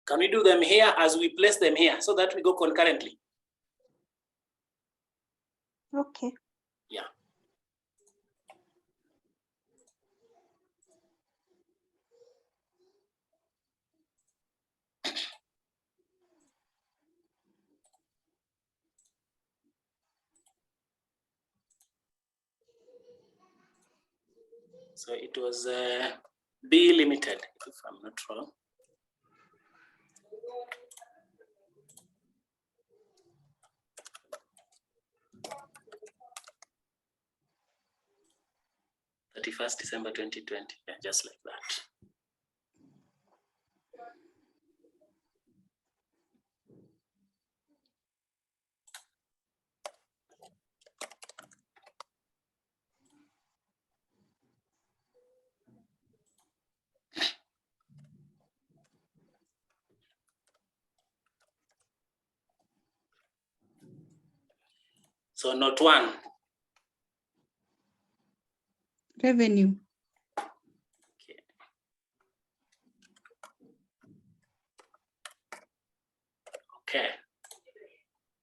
Can we do them here as we place them here so that we go concurrently? Okay. Yeah. So it was B Limited, if I'm not wrong. December 2020, yeah, just like that. So note 1. Revenue. Okay.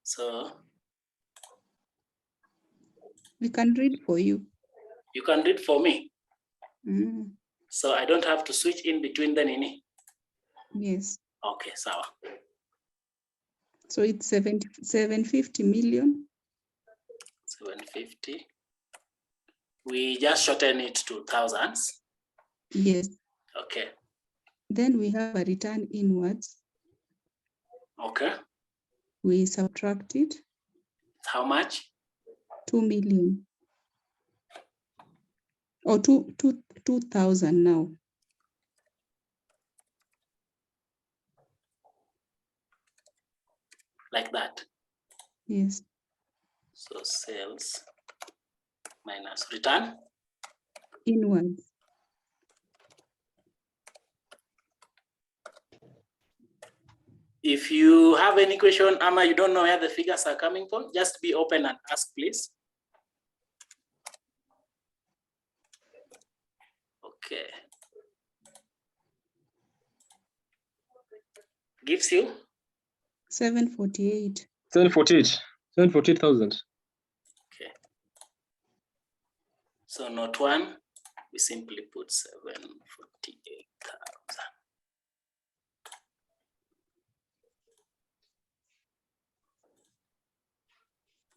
So We can read for you. you can read for me. Mm. So I don't have to switch in between the nini. Yes. Okay, sawa. So it's 750 million. 750. We just shorten it to thousands. Yes. Okay. Then we have a return inwards. Okay. We subtract it. How much? 2 million. Or 2,000 now. Like that. Yes. So sales minus return. Inwards. If you have any question, Ama, you don't know where the figures are coming from, just be open and ask, please. Okay. Gives you? 748. 748,000. Okay. So note 1, we simply put 748,000.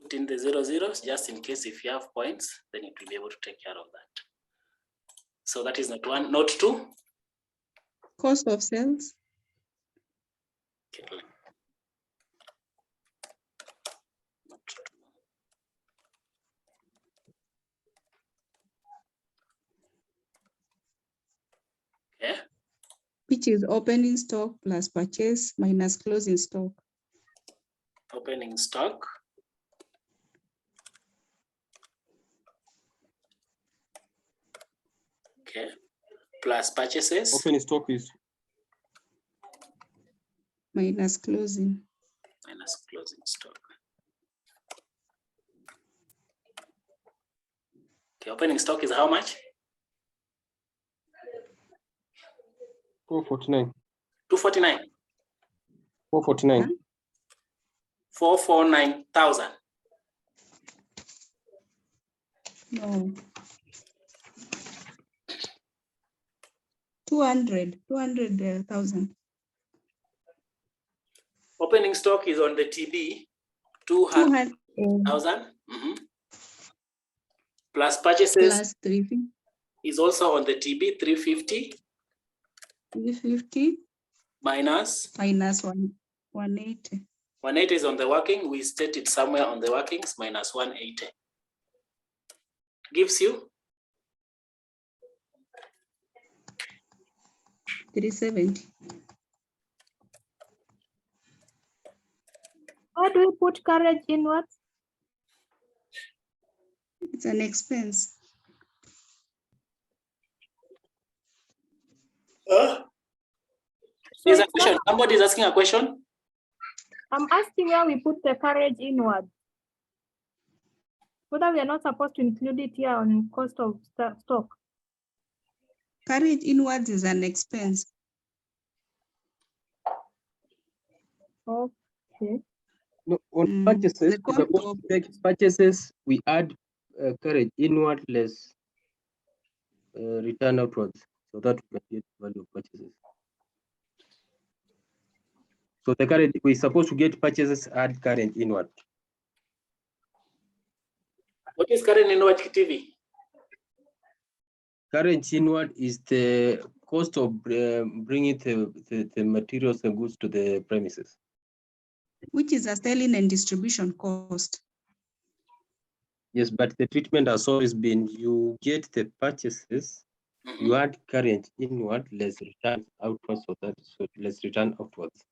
Put in the 00s, just in case if you have points, then it will be able to take care of that. So that is note 1. Note 2. Cost of sales. Okay. Okay. Which is opening stock plus purchase minus closing stock. Opening stock. Okay. Plus purchases. Opening stock is minus closing. Minus closing. closing stock. Okay, opening stock is how much? 449. 249. 449. 449,000. No. 200,000. Opening stock is on the TB 200,000. Plus purchases plus 350 is also on the TB 350. 350 minus 180. 180 is on the working. We stated somewhere on the workings minus 180. Gives you 370. How do we put carriage inwards? It's an expense. There's a question. Somebody is asking a question. I'm asking where we put the carriage inward. Whether we are not supposed to include it here on cost of stock. Carriage inwards is an expense. Okay. No, on purchases, purchases, we add carriage inward less return outwards, so that we can get value of purchases. So the carriage, we're supposed to get purchases, add carriage inward. What is carriage inward, TV? Carriage inward is the cost of bringing the materials and goods to the premises. Which is a selling and distribution cost. Yes, but the treatment has always been you get the purchases, you add carriage inward, less return outwards, so that so less return outwards.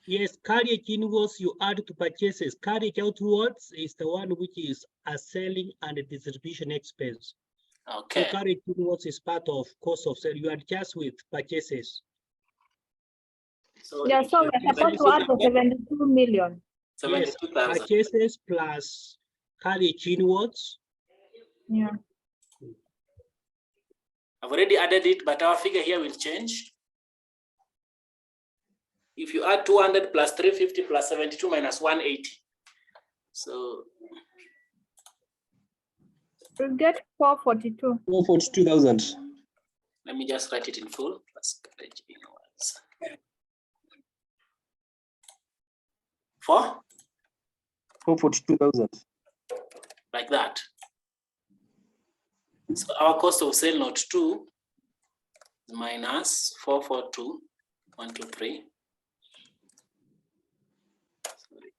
Yes, carriage inwards you add to purchases. Carriage outwards is the one which is a selling and a distribution expense. Okay. So carriage inwards is part of cost of sale. You adjust with purchases. So Yeah, so we're supposed to add the 72 million. 72,000. Yes, purchases plus carriage inwards. Yeah. I've already added it, but our figure here will change. If you add 200 plus 350 plus 72 minus 180. So we'll get 442. 442,000. Let me just write it in full. Plus carriage inwards. 442,000. Like that. So our cost of sale note 2 minus 442, 1, 2, 3. Sorry.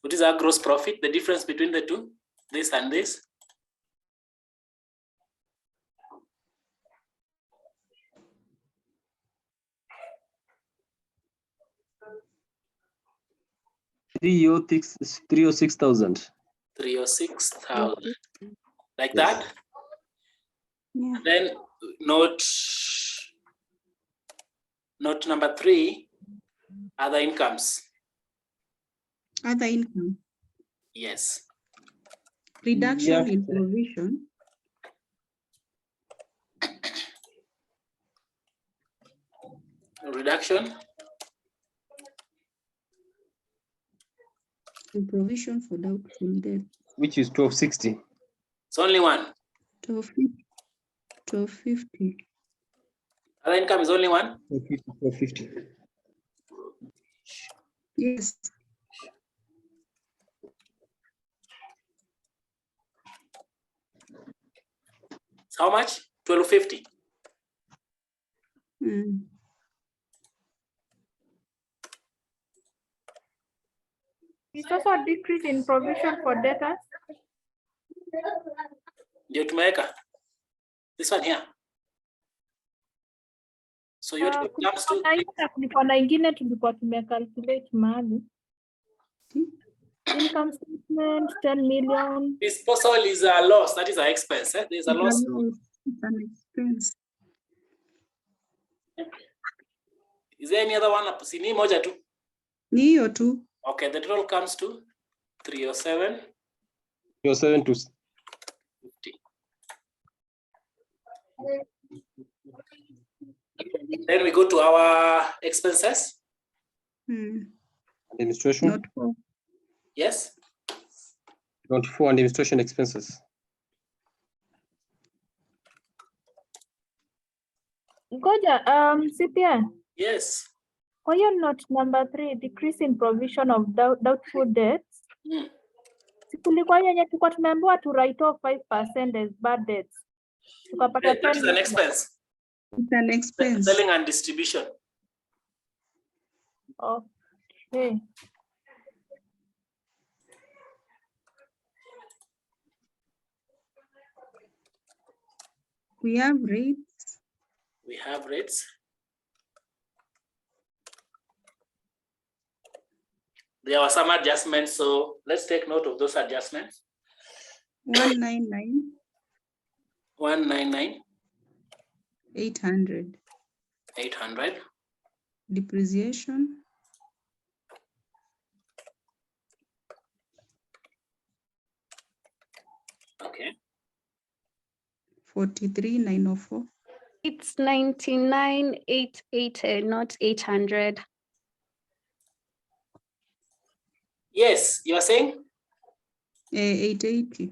What is our gross profit? The difference between the two, this and this? $306,000. 306,000. Like that? Yeah. Then note number 3, other incomes. Other income. Yes. Reduction in provision. Reduction. In provision for doubtful debt. Which is 1260. It's only one. 1250. Other income is only one? 1250. Yes. How much? 1250. It's also a decrease in provision for debtors. Ndio tumeweka. This one here. So you comes to kulikuwa na ingine tulikuwa tumecalculate mahali. Income statement, 10 million. Disposal is a loss. That is an expense. Eh? There's a loss. It's an expense. Is there any other one? Sini moja tu. Ni hiyo tu. Okay, the total comes to 307. 307 to 50. Then we go to our expenses. Administration. Not 4. Yes. 24 administration expenses. Ngoja, CPN. Yes. Kwa hiyo note number 3, decrease in provision of doubtful debts. Kulikuwa yenye tulikuwa tumeambiwa to write off 5% as bad debts. Tukapata That is an expense. It's an expense. Selling and distribution. Okay. We have rates. We have rates. There were some adjustments, so let's take note of those adjustments. 199. 199. 800. 800. Depreciation. Okay. 43,904. It's 99,880, not 800. Yes, you are saying? 880.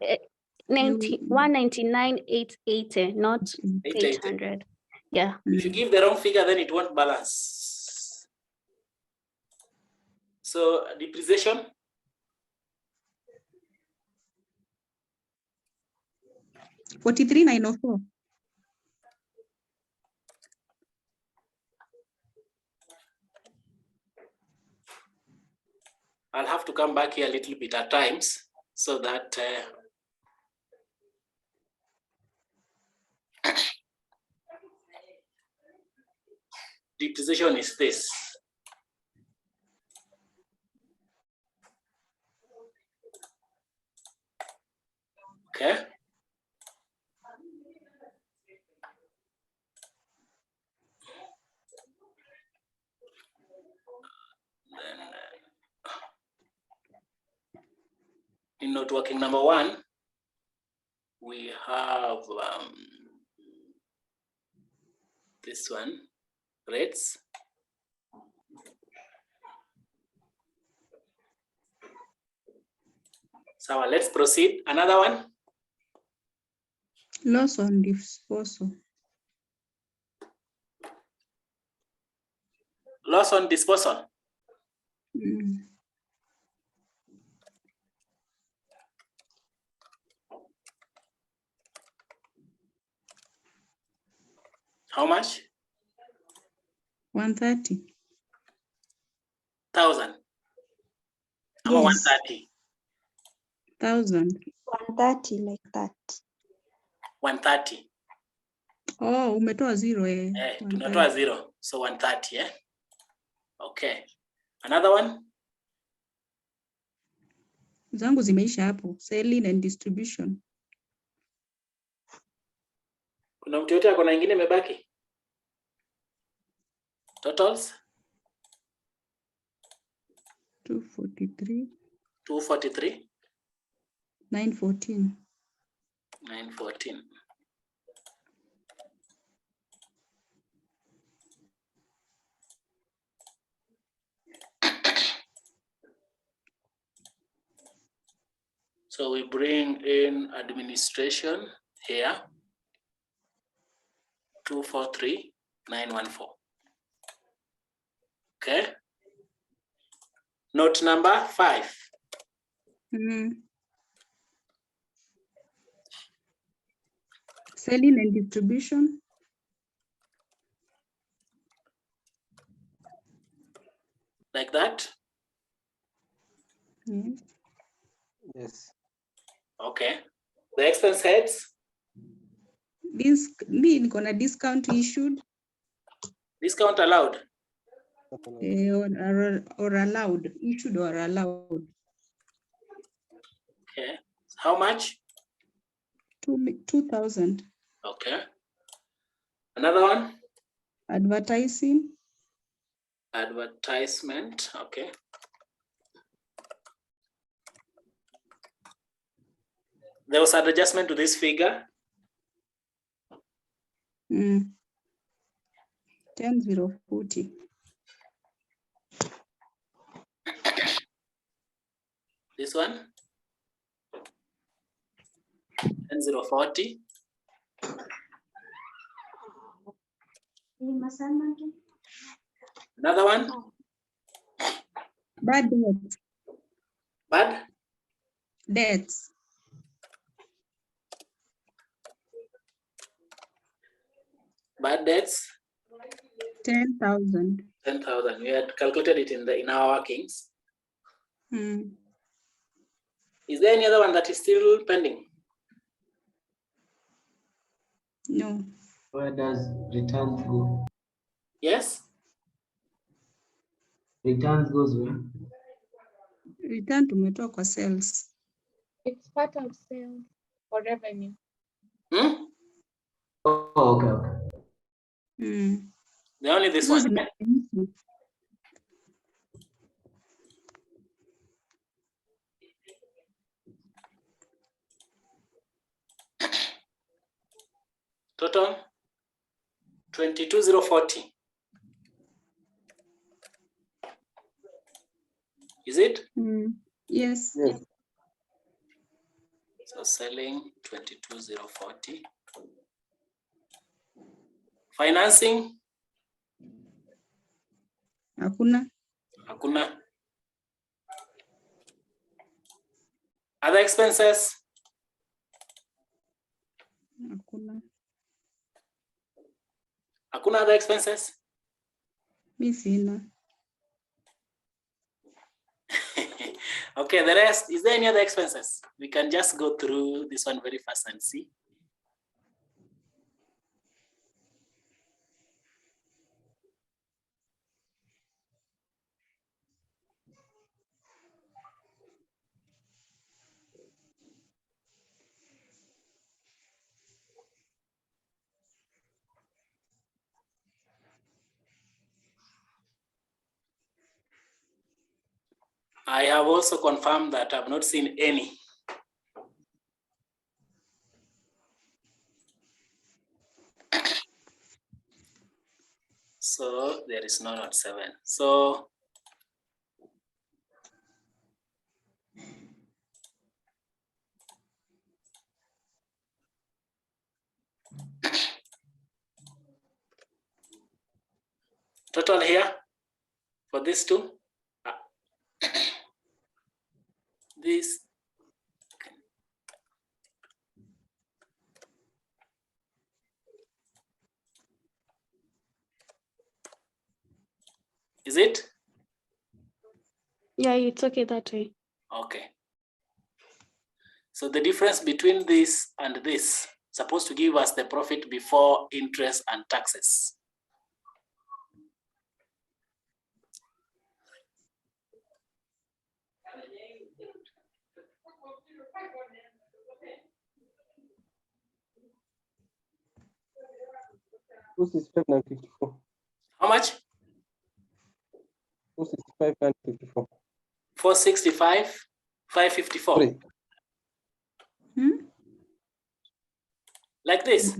199,880, not 800. Yeah. If you give the wrong figure, then it won't balance. So depreciation. $43,904. I'll have to come back here a little bit at times so that depreciation is this. Okay. In note working number 1, we have this one, rates. So let's proceed. Another one. Loss on disposal. Loss on disposal. How much? 130. 1,000. How about 130? 1,000. 130 like that. 130. Oh, umetoa 0 eh. Tunatoa 0. So 130, eh? Okay. Another one? Zangu zimeisha hapo. Selling and distribution. Kuna mtu yote akona ingine imebaki? Totals? 243. 243. 914. 914. So we bring in administration here. 243,914. Okay. Note number 5. Selling and distribution. Like that? Yes. Okay. The expense heads? This mean gonna discount issued. Discount allowed? Or allowed, issued or allowed. Okay. How much? 2,000. Okay. Another one? Advertising. Advertisement. Okay. There was an adjustment to this figure. 10,040. This one? 10,040. Another one? Bad debts. Bad? Debts. Bad debts? 10,000. 10,000. We had calculated it in our workings. Is there any other one that is still pending? No. Where does returns go? Yes? Returns goes where? Return tumetoa kwa sales. It's part of sales or revenue. Oh, okay. The only this one. Yeah? Total 22,040. Is it? Yes. So selling 22,040. Financing? Hakuna. Hakuna. Other expenses? Hakuna. Hakuna other expenses? Mi sina. Okay, the rest, is there any other expenses? We can just go through this one very fast and see. I have also confirmed that I've not seen any. So there is none on 7. So total here for these two. This is it? Yeah, it's okay that way. Okay. So the difference between this and this supposed to give us the profit before interest and taxes. How much? 265,954. 465, 554. Like this.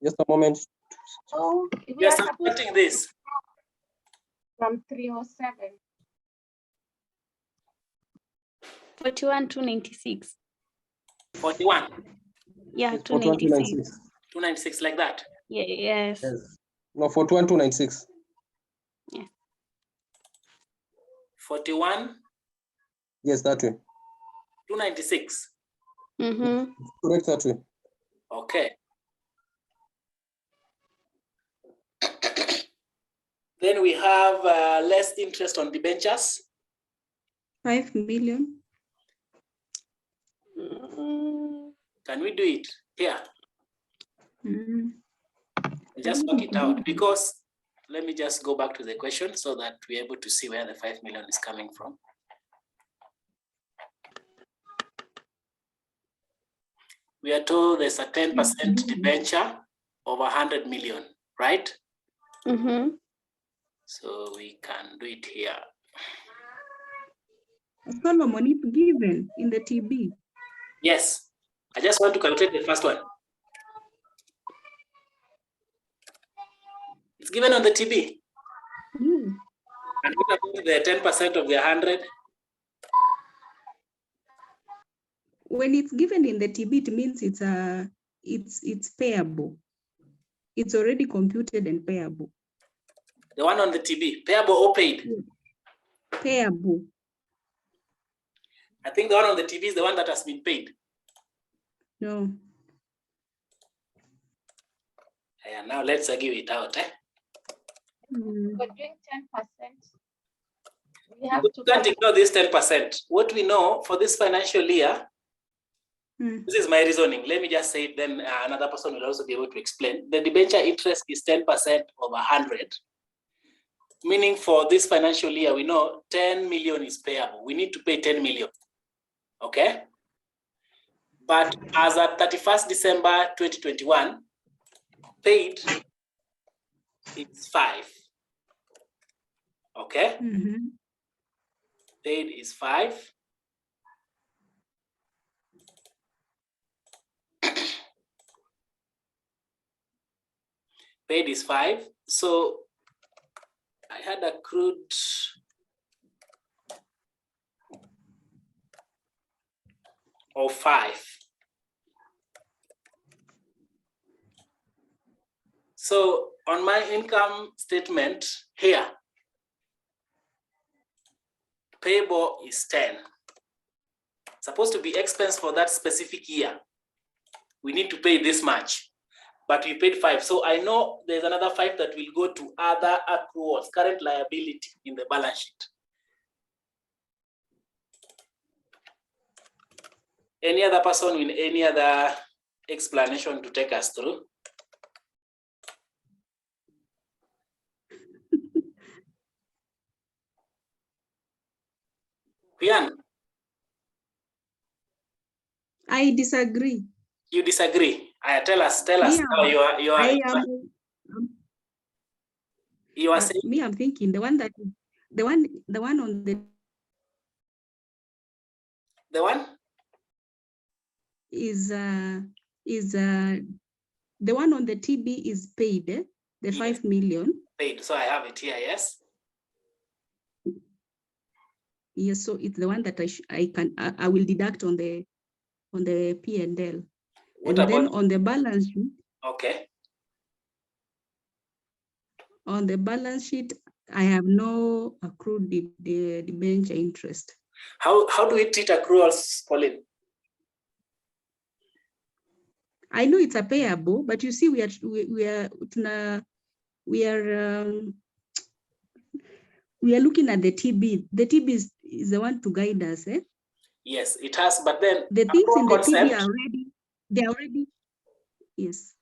Just a moment. Oh, We are subtracting this from 307. 41,296. 41. Yeah, 296. 296 like that. Yeah, yes. No, 41,296. Yeah. 41. Yes, that way. 296. Correct that way. Okay. Then we have less interest on debentures. 5 million. Can we do it here? Just work it out, because let me just go back to the question so that we're able to see where the 5 million is coming from. we are told there's a 10% debenture of 100 million, right? Mm-hmm. So we can do it here. Solomon, if given in the TB. Yes, I just want to calculate the first one. It's given on the TB. Mm. And what about the 10% of the 100? When it's given in the TB, it means it's payable. It's already computed and payable. The one on the TB, payable or paid? Payable. I think the one on the TB is the one that has been paid. No. Yeah, now let's give it out. For doing 10%, we have You to can't ignore this 10%. What we know for this financial year, this is my reasoning. Let me just say it, then another person will also be able to explain. The debenture interest is 10% of 100. Meaning for this financial year, we know 10 million is payable. We need to pay 10 million. Okay? But as at 31st December 2021, paid is 5. Okay? Paid is 5. Paid is 5. So I had accrued of 5. So on my income statement here, payable is 10. Supposed to be expense for that specific year. We need to pay this much, but we paid 5. So I know there's another 5 that will go to other accruals, current liability in the balance sheet. Any other person with any other explanation to take us through? Pian, I disagree. you disagree? Tell us Yeah, how you are saying. Me, I'm thinking the one on the one is the one on the TB is paid, the 5 million. Paid. So I have it here, yes. Yes, so it's the one that I will deduct on the P&L. And then on the balance sheet. Okay. On the balance sheet, I have no accrued the debenture interest. How do we treat accruals, Pauline? I know it's a payable, but you see, we are looking at the TB. The TB is the one to guide us, eh? Yes, it has, but then the things in the concept, TB they're already, yes.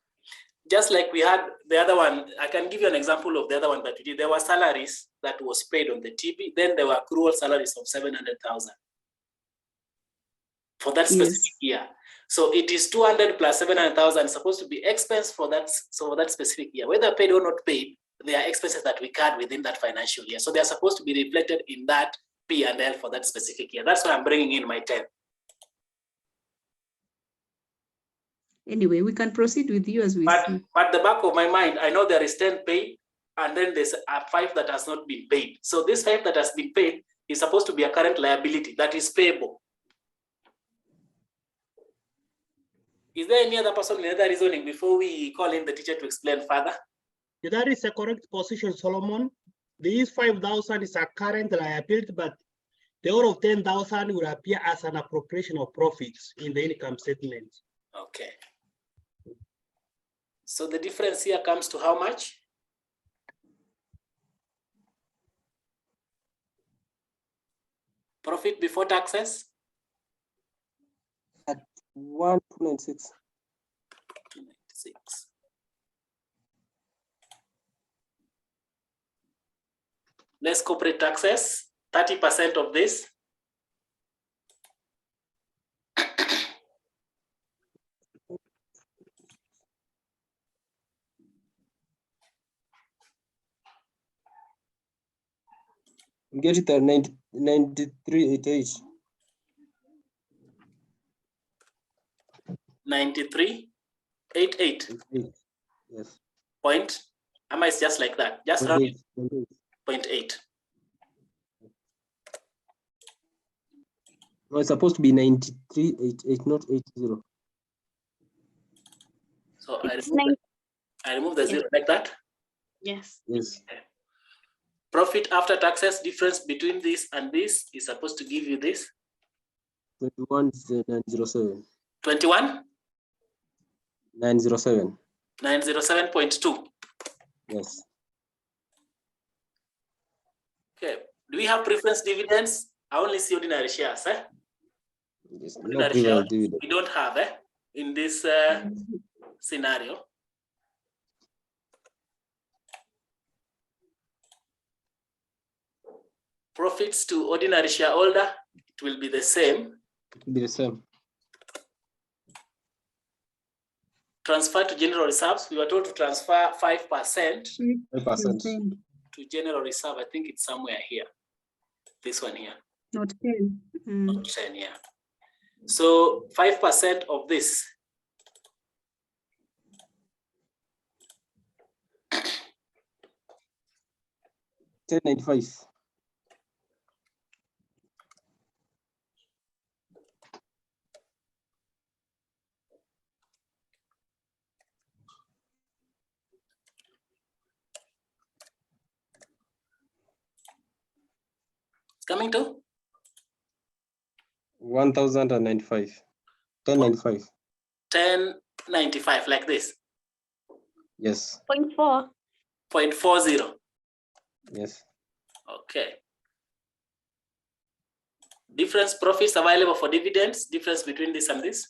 Just like we had the other one, I can give you an example of the other one that we did. There were salaries that was paid on the TB, then there were accrual salaries of 700,000 for that specific year. So it is 200 plus 700,000 supposed to be expense for that, so for that specific year. Whether paid or not paid, they are expenses that we card within that financial year. So they are supposed to be reflected in that P&L for that specific year. That's why I'm bringing in my 10. Anyway, we can proceed with you as we see. But the back of my mind, I know there is 10 paid, and then there's a 5 that has not been paid. So this 5 that has been paid is supposed to be a current liability that is payable. Is there any other person with other reasoning before we call in the teacher to explain further? That is a correct position, Solomon. These 5,000 is a current liability, but the whole of 10,000 will appear as an appropriation of profits in the income statement. Okay. So the difference here comes to how much? Profit before taxes? At 1,296. 296. Less corporate taxes, 30% of this. Get it at 93.88. 93.88. Yes. Point. Am I just like that? Just round it. 0.8. No, it's supposed to be 93.88, not 80. So I remove the 0 like that. Yes. Yes. Okay. Profit after taxes difference between this and this is supposed to give you this. 21,907. 21? 907. 907.2. Yes. Okay. Do we have preference dividends? I only see ordinary shares. Yes. No Ordinary preference shares dividend. we don't have in this scenario. Profits to ordinary shareholder, it will be the same. It will be the same. Transfer to general reserves, we were told to transfer 5%. 5%. To general reserve. I think it's somewhere here. This one here. Not 10. Not 10, yeah. So 5% of this. $10.95. It's coming to 1,095. 10.95. 10.95 like this. Yes. 0.4. 0.40. Yes. Okay. Difference profits available for dividends. Difference between this and this.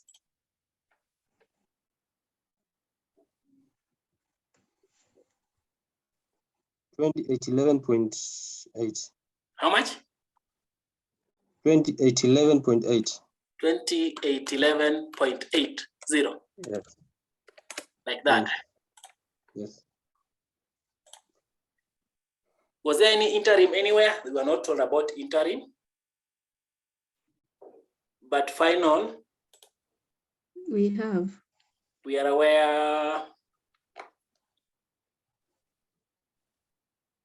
$28.11.8. How much? $28.11.8. 2811.80. Yes. Like that. Yes. Was there any interim anywhere? We were not told about interim. But final, We have. we are aware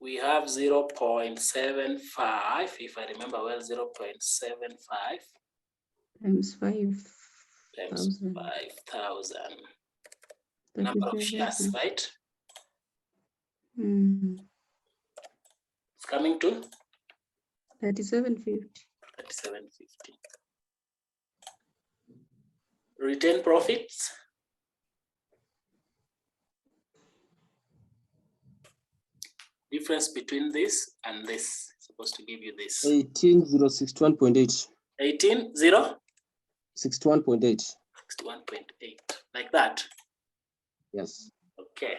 we have 0.75, if I remember well, 0.75 Times 5,000. times 5,000. Number of shares, right? It's coming to 3750. 3750. Retained profits. Difference between this and this. Supposed to give you this. 18,061.8. 18,061.8. 61.8. Like that. Yes. Okay.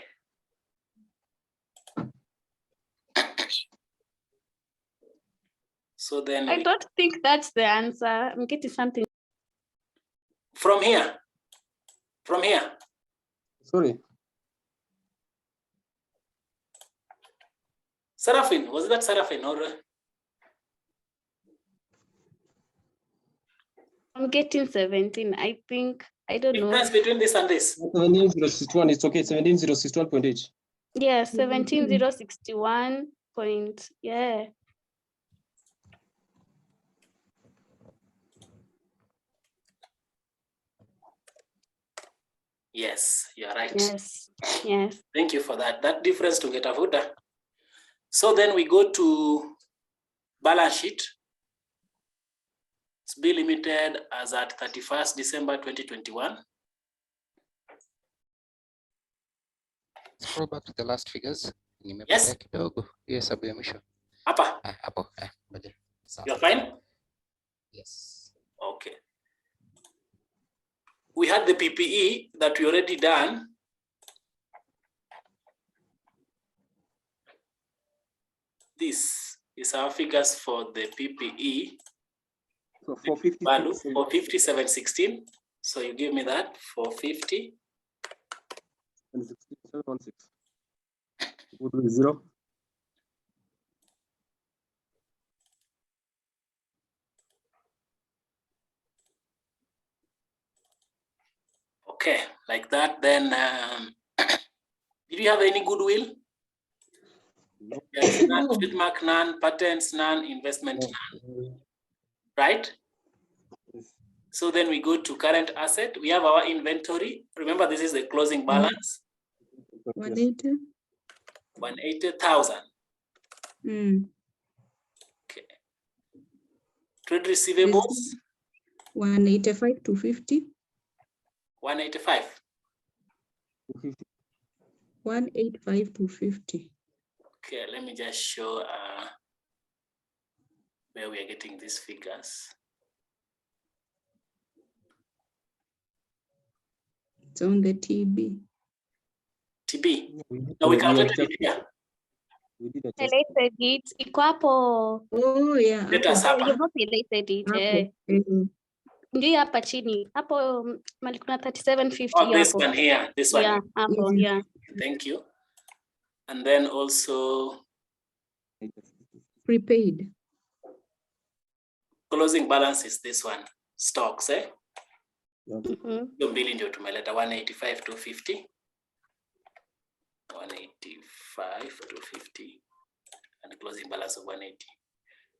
So then I don't think that's the answer. I'm getting something. From here. From here. Sorry. Seraphine, was that Seraphine or? I'm getting 17. I think, I don't know. Difference between this and this. 17,061, it's okay. 17,061.8. Yeah, 17,061 point. Yeah. Yes, you're right. Yes. Yes. Thank you for that. That difference to get a voter. So then we go to balance sheet. It's be limited as at 31st December 2021. Scroll back to the last figures. Yes. Yes, Abu Yamisha. Apa. You're fine? Yes. Okay. We had the PPE that we already done. This is our figures for the PPE. So 450 value for 5716. So you give me that for 50. And 716. Go to 0. like that, then did you have any goodwill? Yes, none, trademark none, patents none, investment none, right? So then we go to current asset. We have our inventory. Remember, this is the closing balance. 180. 180,000. Okay. Trade receivables. 185 to 50. 185. 185 to 50. Okay, let me just show where we are getting these figures. It's on the TB. TB. No, we calculated it here. Highlighted it. Iko hapo. Oh yeah. Let us You happen. have highlighted it. Ndio hapa chini. Hapo mali kuna 3750 Oh, this hapo. one here. This one. Yeah, hapo, yeah. Thank you. And then also Prepaid. closing balance is this one. Stocks, eh? Mm-hmm. Mbili ndio tumeleta 185 to 50. 185 to 50 and closing balance of 180.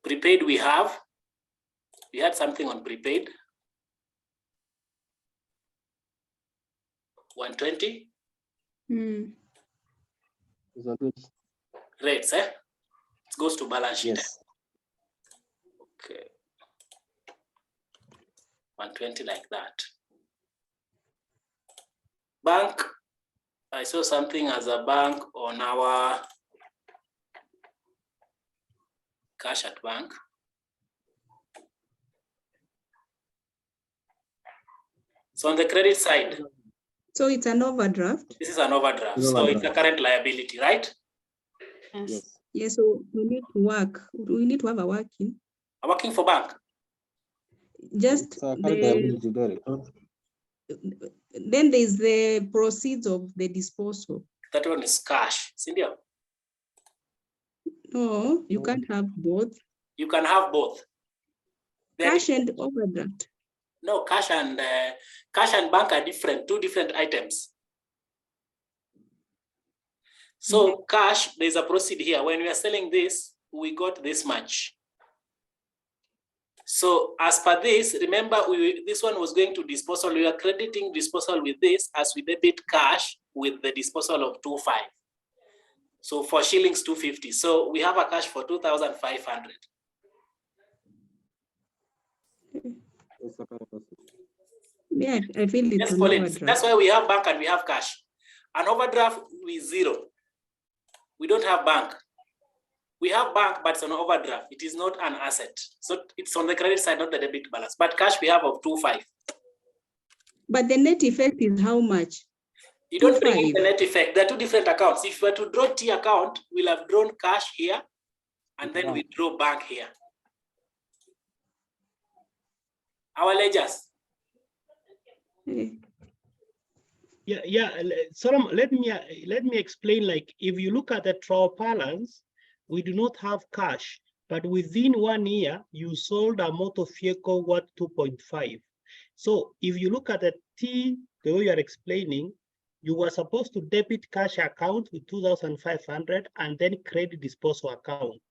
Prepaid we had something on prepaid. 120. Rates, eh? It goes to balance sheet. Yes. Okay. 120 like that. Bank, I saw something as a bank on our cash at bank. So on the credit side. So it's an overdraft? This is an overdraft. So it's a current liability, right? Yes. Yes, so we need to work. We need to have a working. A working for bank? Just then there's the proceeds of the disposal. That one is cash, Cindy. No, you can't have both. You can have both. Cash and overdraft. No, cash and bank are different, two different items. So cash, there's a proceed here. When we are selling this, we got this much. So as per this, remember this one was going to disposal. We are crediting disposal with this as we debit cash with the disposal of 25. So for shillings 250. So we have a cash for 2,500. Yeah, I feel it's Let's an call it. overdraft. That's why we have bank and we have cash. An overdraft with zero. We don't have bank. We have bank, but it's an overdraft. It is not an asset. So it's on the credit side, not the debit balance. But cash we have of 25. But the net effect is how much? You don't bring in the net effect. There are two different accounts. If you were to draw T account, we'll have drawn cash here, and then we draw bank here. Our ledgers. Solomon, let me explain. Like, if you look at the trial balance, we do not have cash, but within 1 year, you sold a motor vehicle worth 2.5. So if you look at the T, the way you are explaining, you were supposed to debit cash account with 2,500 and then credit disposal account.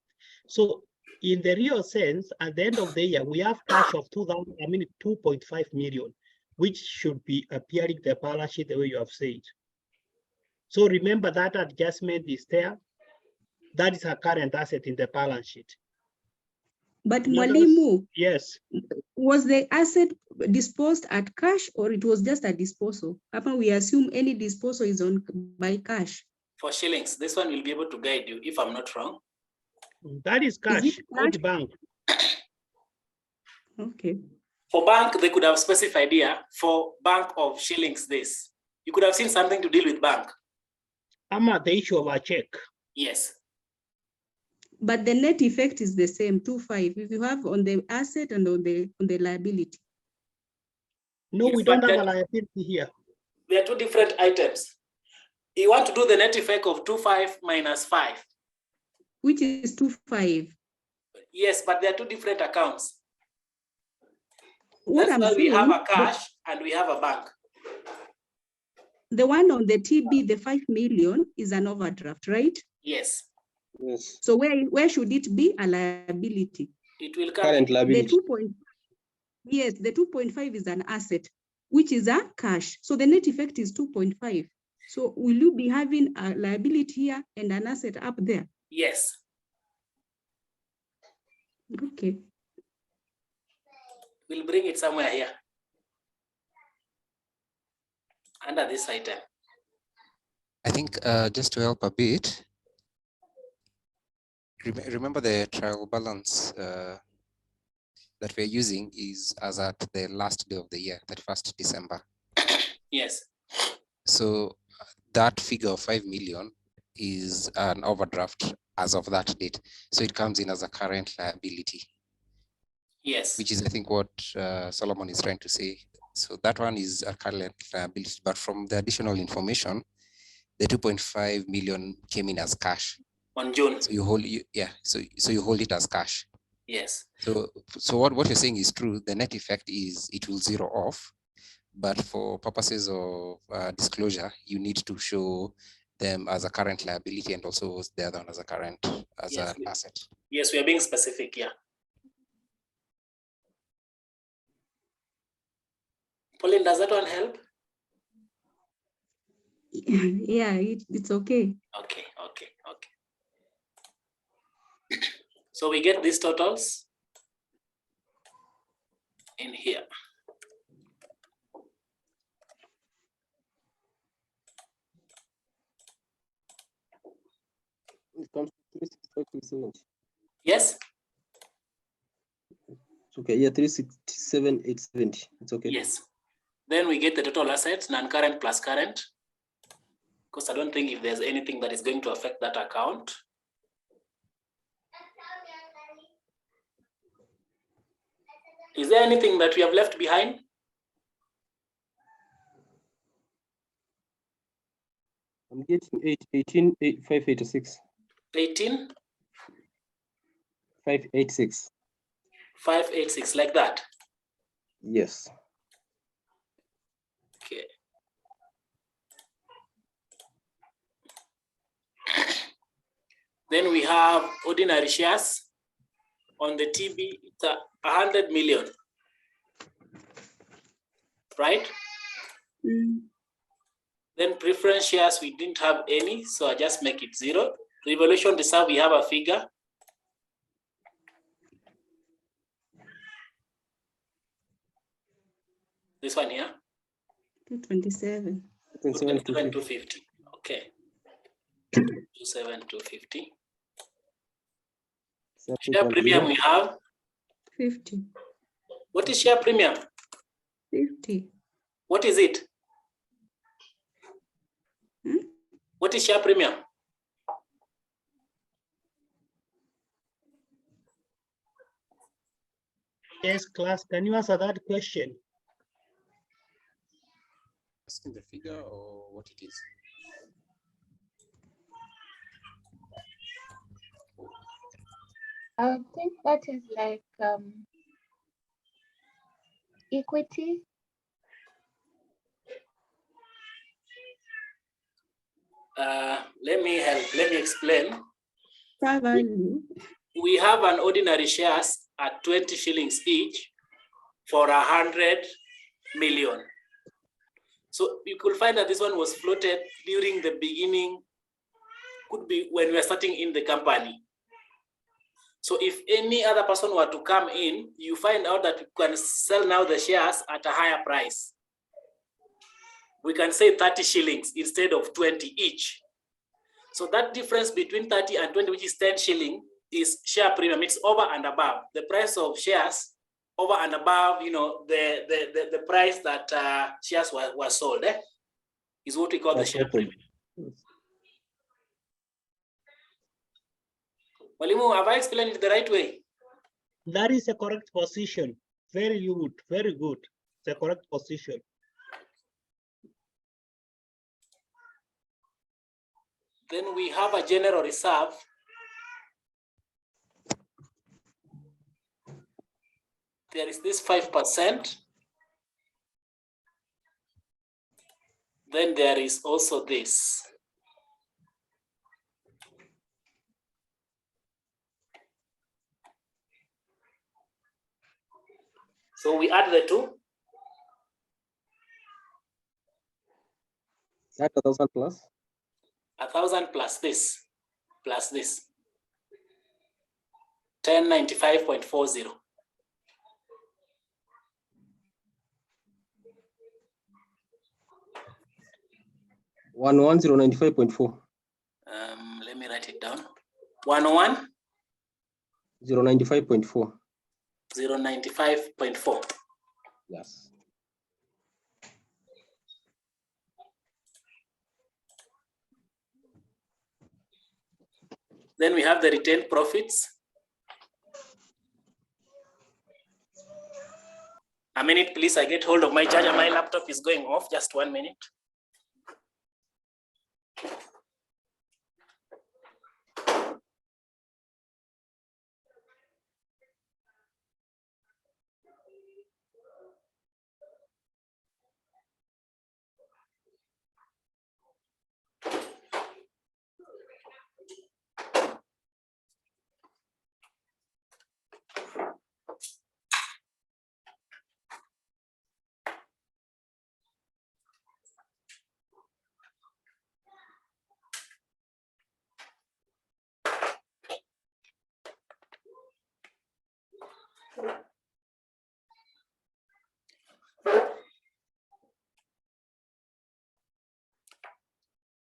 So in the real sense, at the end of the year, we have cash of 2.5 million, which should be appearing the balance sheet the way you have said. So remember that adjustment is there. That is a current asset in the balance sheet. But Mwalimu, yes, was the asset disposed at cash or it was just a disposal? Upon we assume any disposal is on by cash. For shillings, this one will be able to guide you if I'm not wrong. That is cash, not bank. Okay. For bank, they could have specified here for bank of shillings this. You could have seen something to deal with bank. I'm at the issue of a check. Yes. But the net effect is the same, 2.5. If you have on the asset and on the liability. No, we don't have a liability here. There are two different items. You want to do the net effect of 2.5 minus 5. Which is 2.5. Yes, but there are two different accounts. What That's I'm why we saying, have a cash and we have a bank. the one on the TB, the 5 million is an overdraft, right? Yes. Yes. So where should it be? A liability. It will come. Current liability. The 2.5 is an asset, which is a cash. So the net effect is 2.5. So will you be having a liability here and an asset up there? Yes. Okay. We'll bring it somewhere here. Under this item. I think just to help a bit, remember the trial balance that we're using is as at the last day of the year, 31st December. Yes. So that figure of 5 million is an overdraft as of that date. So it comes in as a current liability. Yes. Which is, I think, what Solomon is trying to say. So that one is a current liability, but from the additional information, the 2.5 million came in as cash. On June. So you hold, so you hold it as cash. Yes. So what you're saying is true. The net effect is it will zero off, but for purposes of disclosure, you need to show them as a current liability and also the other one as a current, as an asset. Yes, we are being specific here. Pauline, does that one help? Yeah, it's okay. Okay. So we get these totals in here. It comes to 365.70. Yes. It's okay. Yeah, 367,870. It's okay. Yes. Then we get the total assets, non-current plus current. Because I don't think if there's anything that is going to affect that account. Is there anything that we have left behind? I'm getting 18,586. 18,586. 586, like that. Yes. Okay. Then we have ordinary shares on the TB. It's 100 million, right? Then preference shares, we didn't have any, so I just make it 0. Revolution reserve, we have a figure. This one here. 227. 250. Okay. 2,750. Share premium we have 50. What is share premium? 50. What is it? What is share premium? Yes, class, can you answer that question? Asking the figure or what it is? I think that is like equity. Let me explain. Value. We have an ordinary shares at 20 shillings each for 100 million. So you could find that this one was floated during the beginning, could be when we are starting in the company. So if any other person were to come in, you find out that you can sell now the shares at a higher price. We can say 30 shillings instead of 20 each. So that difference between 30 and 20, which is 10 shilling, is share premium. It's over and above the price of shares, over and above, you know, the price that shares were sold. Is what we call the share premium. Walimu, have I explained it the right way? That is a correct position. Very good, very good. It's a correct position. Then we have a general reserve. There is this 5%. Then there is also this. So we add the two. That 1,000 plus. 1,000 plus this, 1095.40. 11095.4. Let me write it down. 101 095.4. 095.4. Yes. Then we have the retained profits. A minute, please. I get hold of my charger. My laptop is going off. Just 1 minute.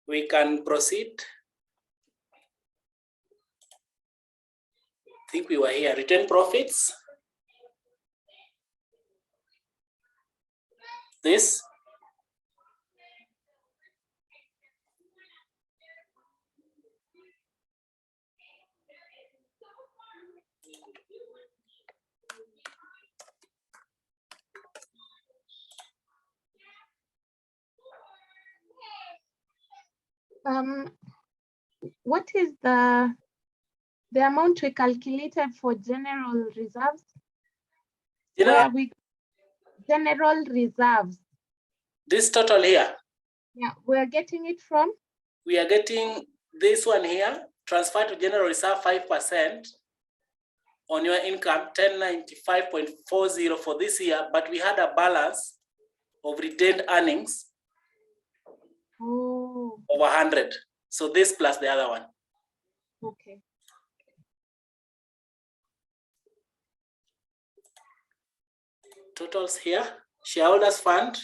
We can proceed. I think we were here. Return profits. This. What is the amount we calculated for general reserves? Where we general reserves. This total here. Yeah, we're getting it from? We are getting this one here, transfer to general reserve 5% on your income, 1095.40 for this year, but we had a balance of retained earnings over 100. So this plus the other one. Okay. Totals here, shareholders fund.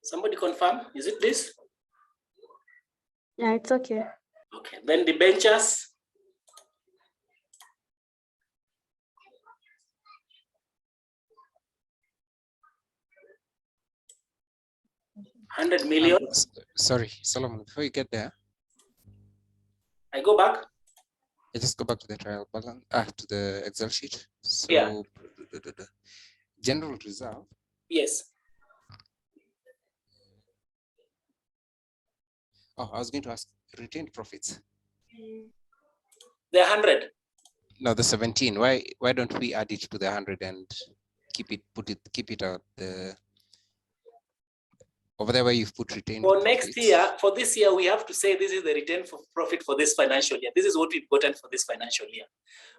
Somebody confirm, is it this? Yeah, it's okay. Okay, then debentures. $100 million. Sorry, Solomon, before you get there. I go back? I just go back to the trial balance, to the Excel sheet. So, yeah. General reserve. Yes. Oh, I was going to ask retained profits. The 100. No, the 17. Why don't we add it to the 100 and keep it at the over there where you've put retained for profits. Next year, for this year, we have to say this is the return for profit for this financial year. This is what we've gotten for this financial year.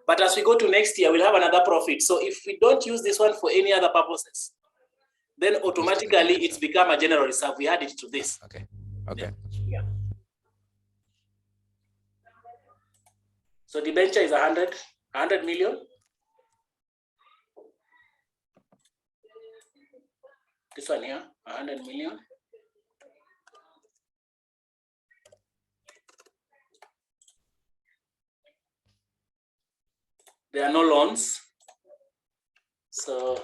But as we go to next year, we'll have another profit. So if we don't use this one for any other purposes, then automatically it's become a general reserve. We add it to this. Okay. Okay. Yeah. So debenture is 100 million. This one here, 100 million. There are no loans. So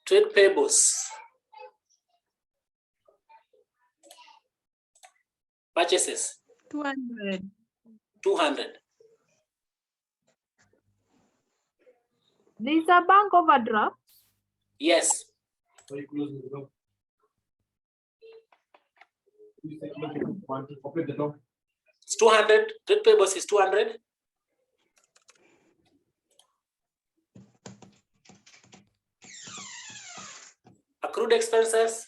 trade payables. Purchases. 200. 200. These are bank overdraft. Yes. It's 200. Trade payables is 200. Accrued expenses.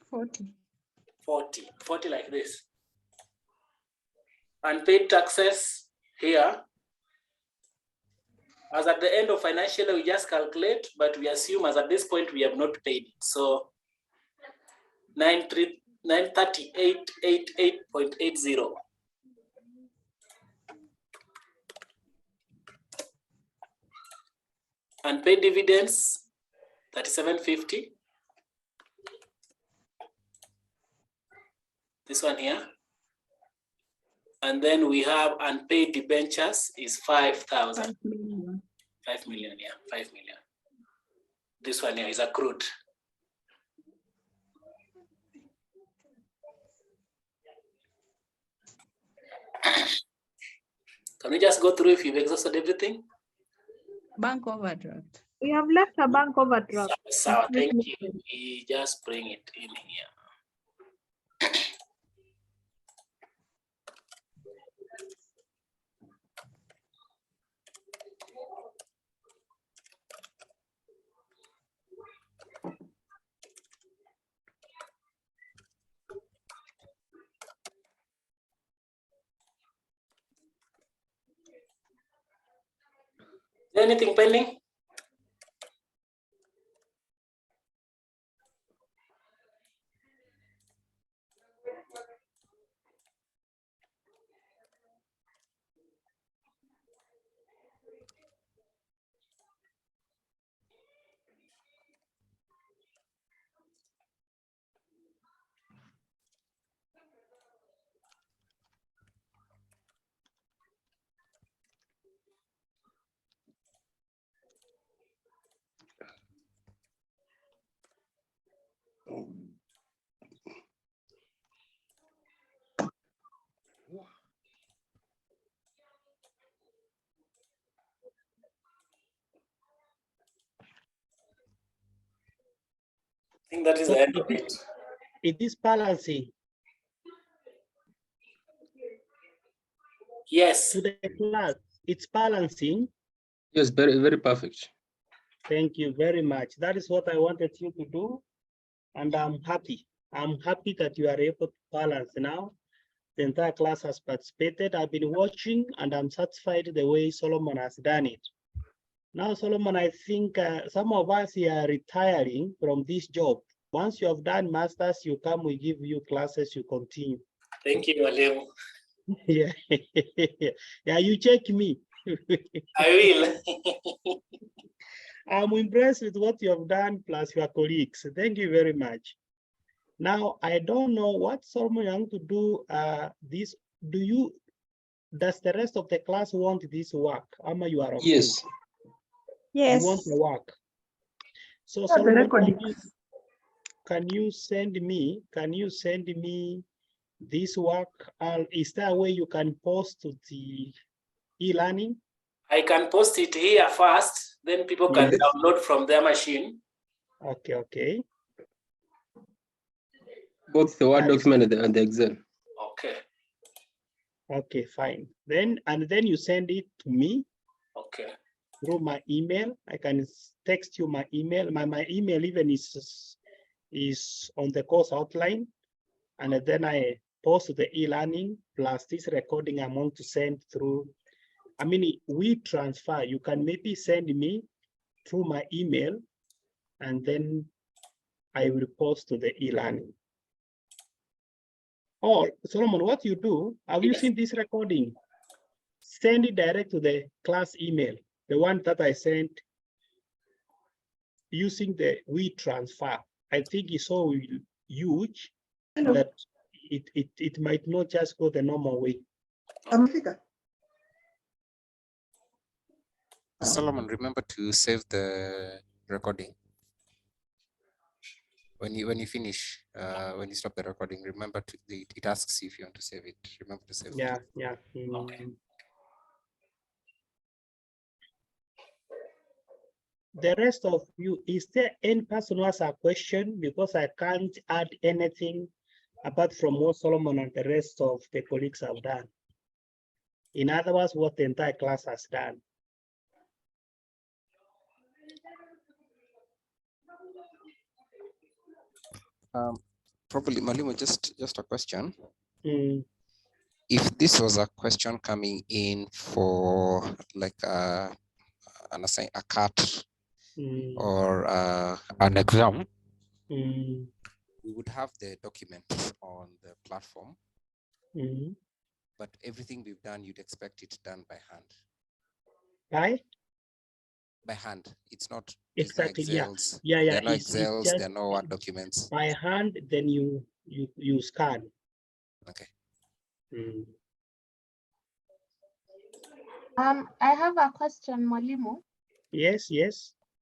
40. 40 like this. Unpaid taxes here. As at the end of financial year, we just calculate, but we assume as at this point we have not paid it. So 93888.80. Unpaid dividends 3750. This one here. And then we have unpaid debentures is 5,000. 5 million. 5 million, yeah, 5 million. This one here is accrued. Can we just go through if you've exhausted everything? Bank overdraft. We have left a bank overdraft. So thank you. We just bring it in here. Anything pending? I think that is the end of it. It is balancing. Yes. To the class, it's balancing. Yes, very, very perfect. Thank you very much. That is what I wanted you to do. And I'm happy. I'm happy that you are able to balance now. The entire class has participated. I've been watching and I'm satisfied the way Solomon has done it. Now, Solomon, I think some of us here are retiring from this job. Once you have done masters, you come, we give you classes, you continue. Thank you, Mwalimu. Yeah, yeah, you check me. I will. I'm impressed with what you have done, plus your colleagues. Thank you very much. Now, I don't know what Solomon you want to do this. Does the rest of the class want this work? Ama you are okay? Yes. Yes. You want the work. So Yeah, the Solomon, recording. can you send me this work? Is there a way you can post to the e-learning? I can post it here first, then people can download from their machine. Okay, okay. Both the Word document and the Excel. Okay. Okay, fine. Then you send it to me. Okay. Through my email. I can text you my email. My email even is on the course outline. And then I post the e-learning plus this recording I'm going to send through. I mean, we transfer. You can maybe send me through my email and then I will post to the e-learning. Or Solomon, what you do, have you seen this recording? Send it direct to the class email, the one that I sent using the WeTransfer. I think it's so huge that it might not just go the normal way. Solomon, remember to save the recording. When you finish, when you stop the recording, remember to it asks you if you want to save it. Remember to save it. Yeah. Okay. the rest of you, is there any person who has a question? Because I can't add anything apart from what Solomon and the rest of the colleagues have done. In other words, what the entire class has done. Probably, Malimu, just a question. Mm. If this was a question coming in for like a CAT or an exam, we would have the document on the platform, but everything we've done, you'd expect it done by hand. By hand. It's not Exactly. no Excels. Yeah. There are no It's Excels. just There are no Word documents. by hand. Then you scan. Okay. I have a question, Mwalimu. Yes.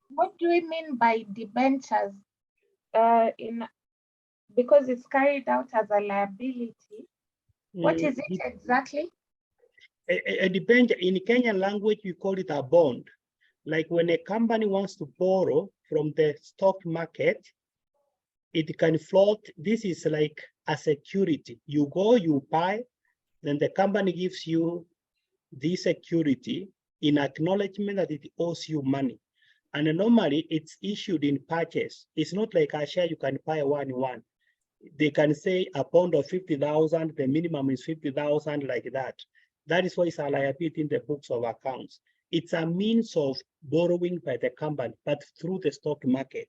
What do we mean by debentures? Because it's carried out as a liability. What is it exactly? A debenture, in Kenyan language, we call it a bond. Like when a company wants to borrow from the stock market, it can float. This is like a security. You go, you buy, then the company gives you the security in acknowledgement that it owes you money. And normally it's issued in purchase. It's not like a share you can buy one. They can say a bond of 50,000, the minimum is 50,000, like that. That is why it's a liability in the books of accounts. It's a means of borrowing by the company, but through the stock market.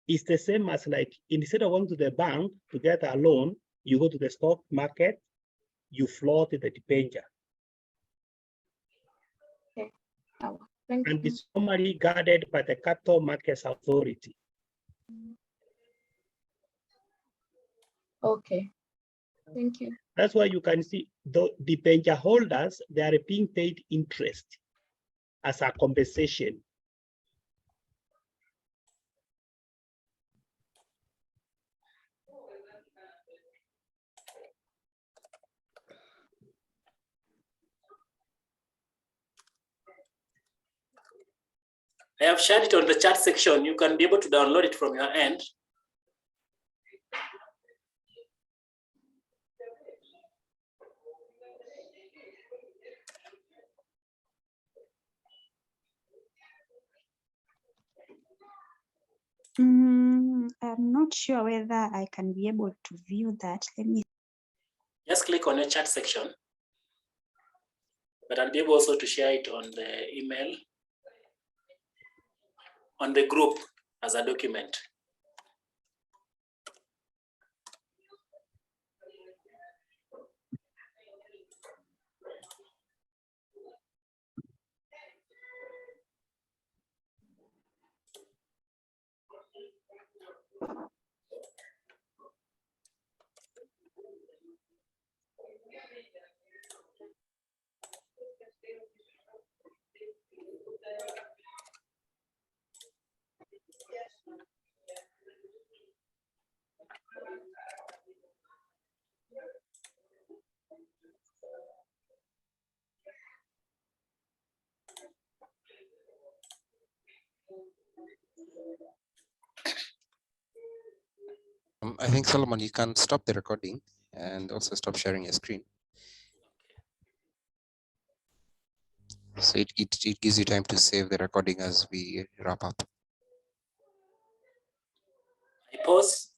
It's the same as like, instead of going to the bank to get a loan, you go to the stock market, you float the debenture. Okay. Thank and you. it's normally guarded by the Capital Markets Authority. Okay. Thank you. That's why you can see the debenture holders, they are being paid interest as a compensation. I have shared it on the chat section. You can be able to download it from your end. I'm not sure whether I can be able to view that. Let me. Just click on your chat section. But I'll be able also to share it on the email, on the group as a document. I think, Solomon, you can stop the recording and also stop sharing your screen. So it gives you time to save the recording as we wrap up. I pause.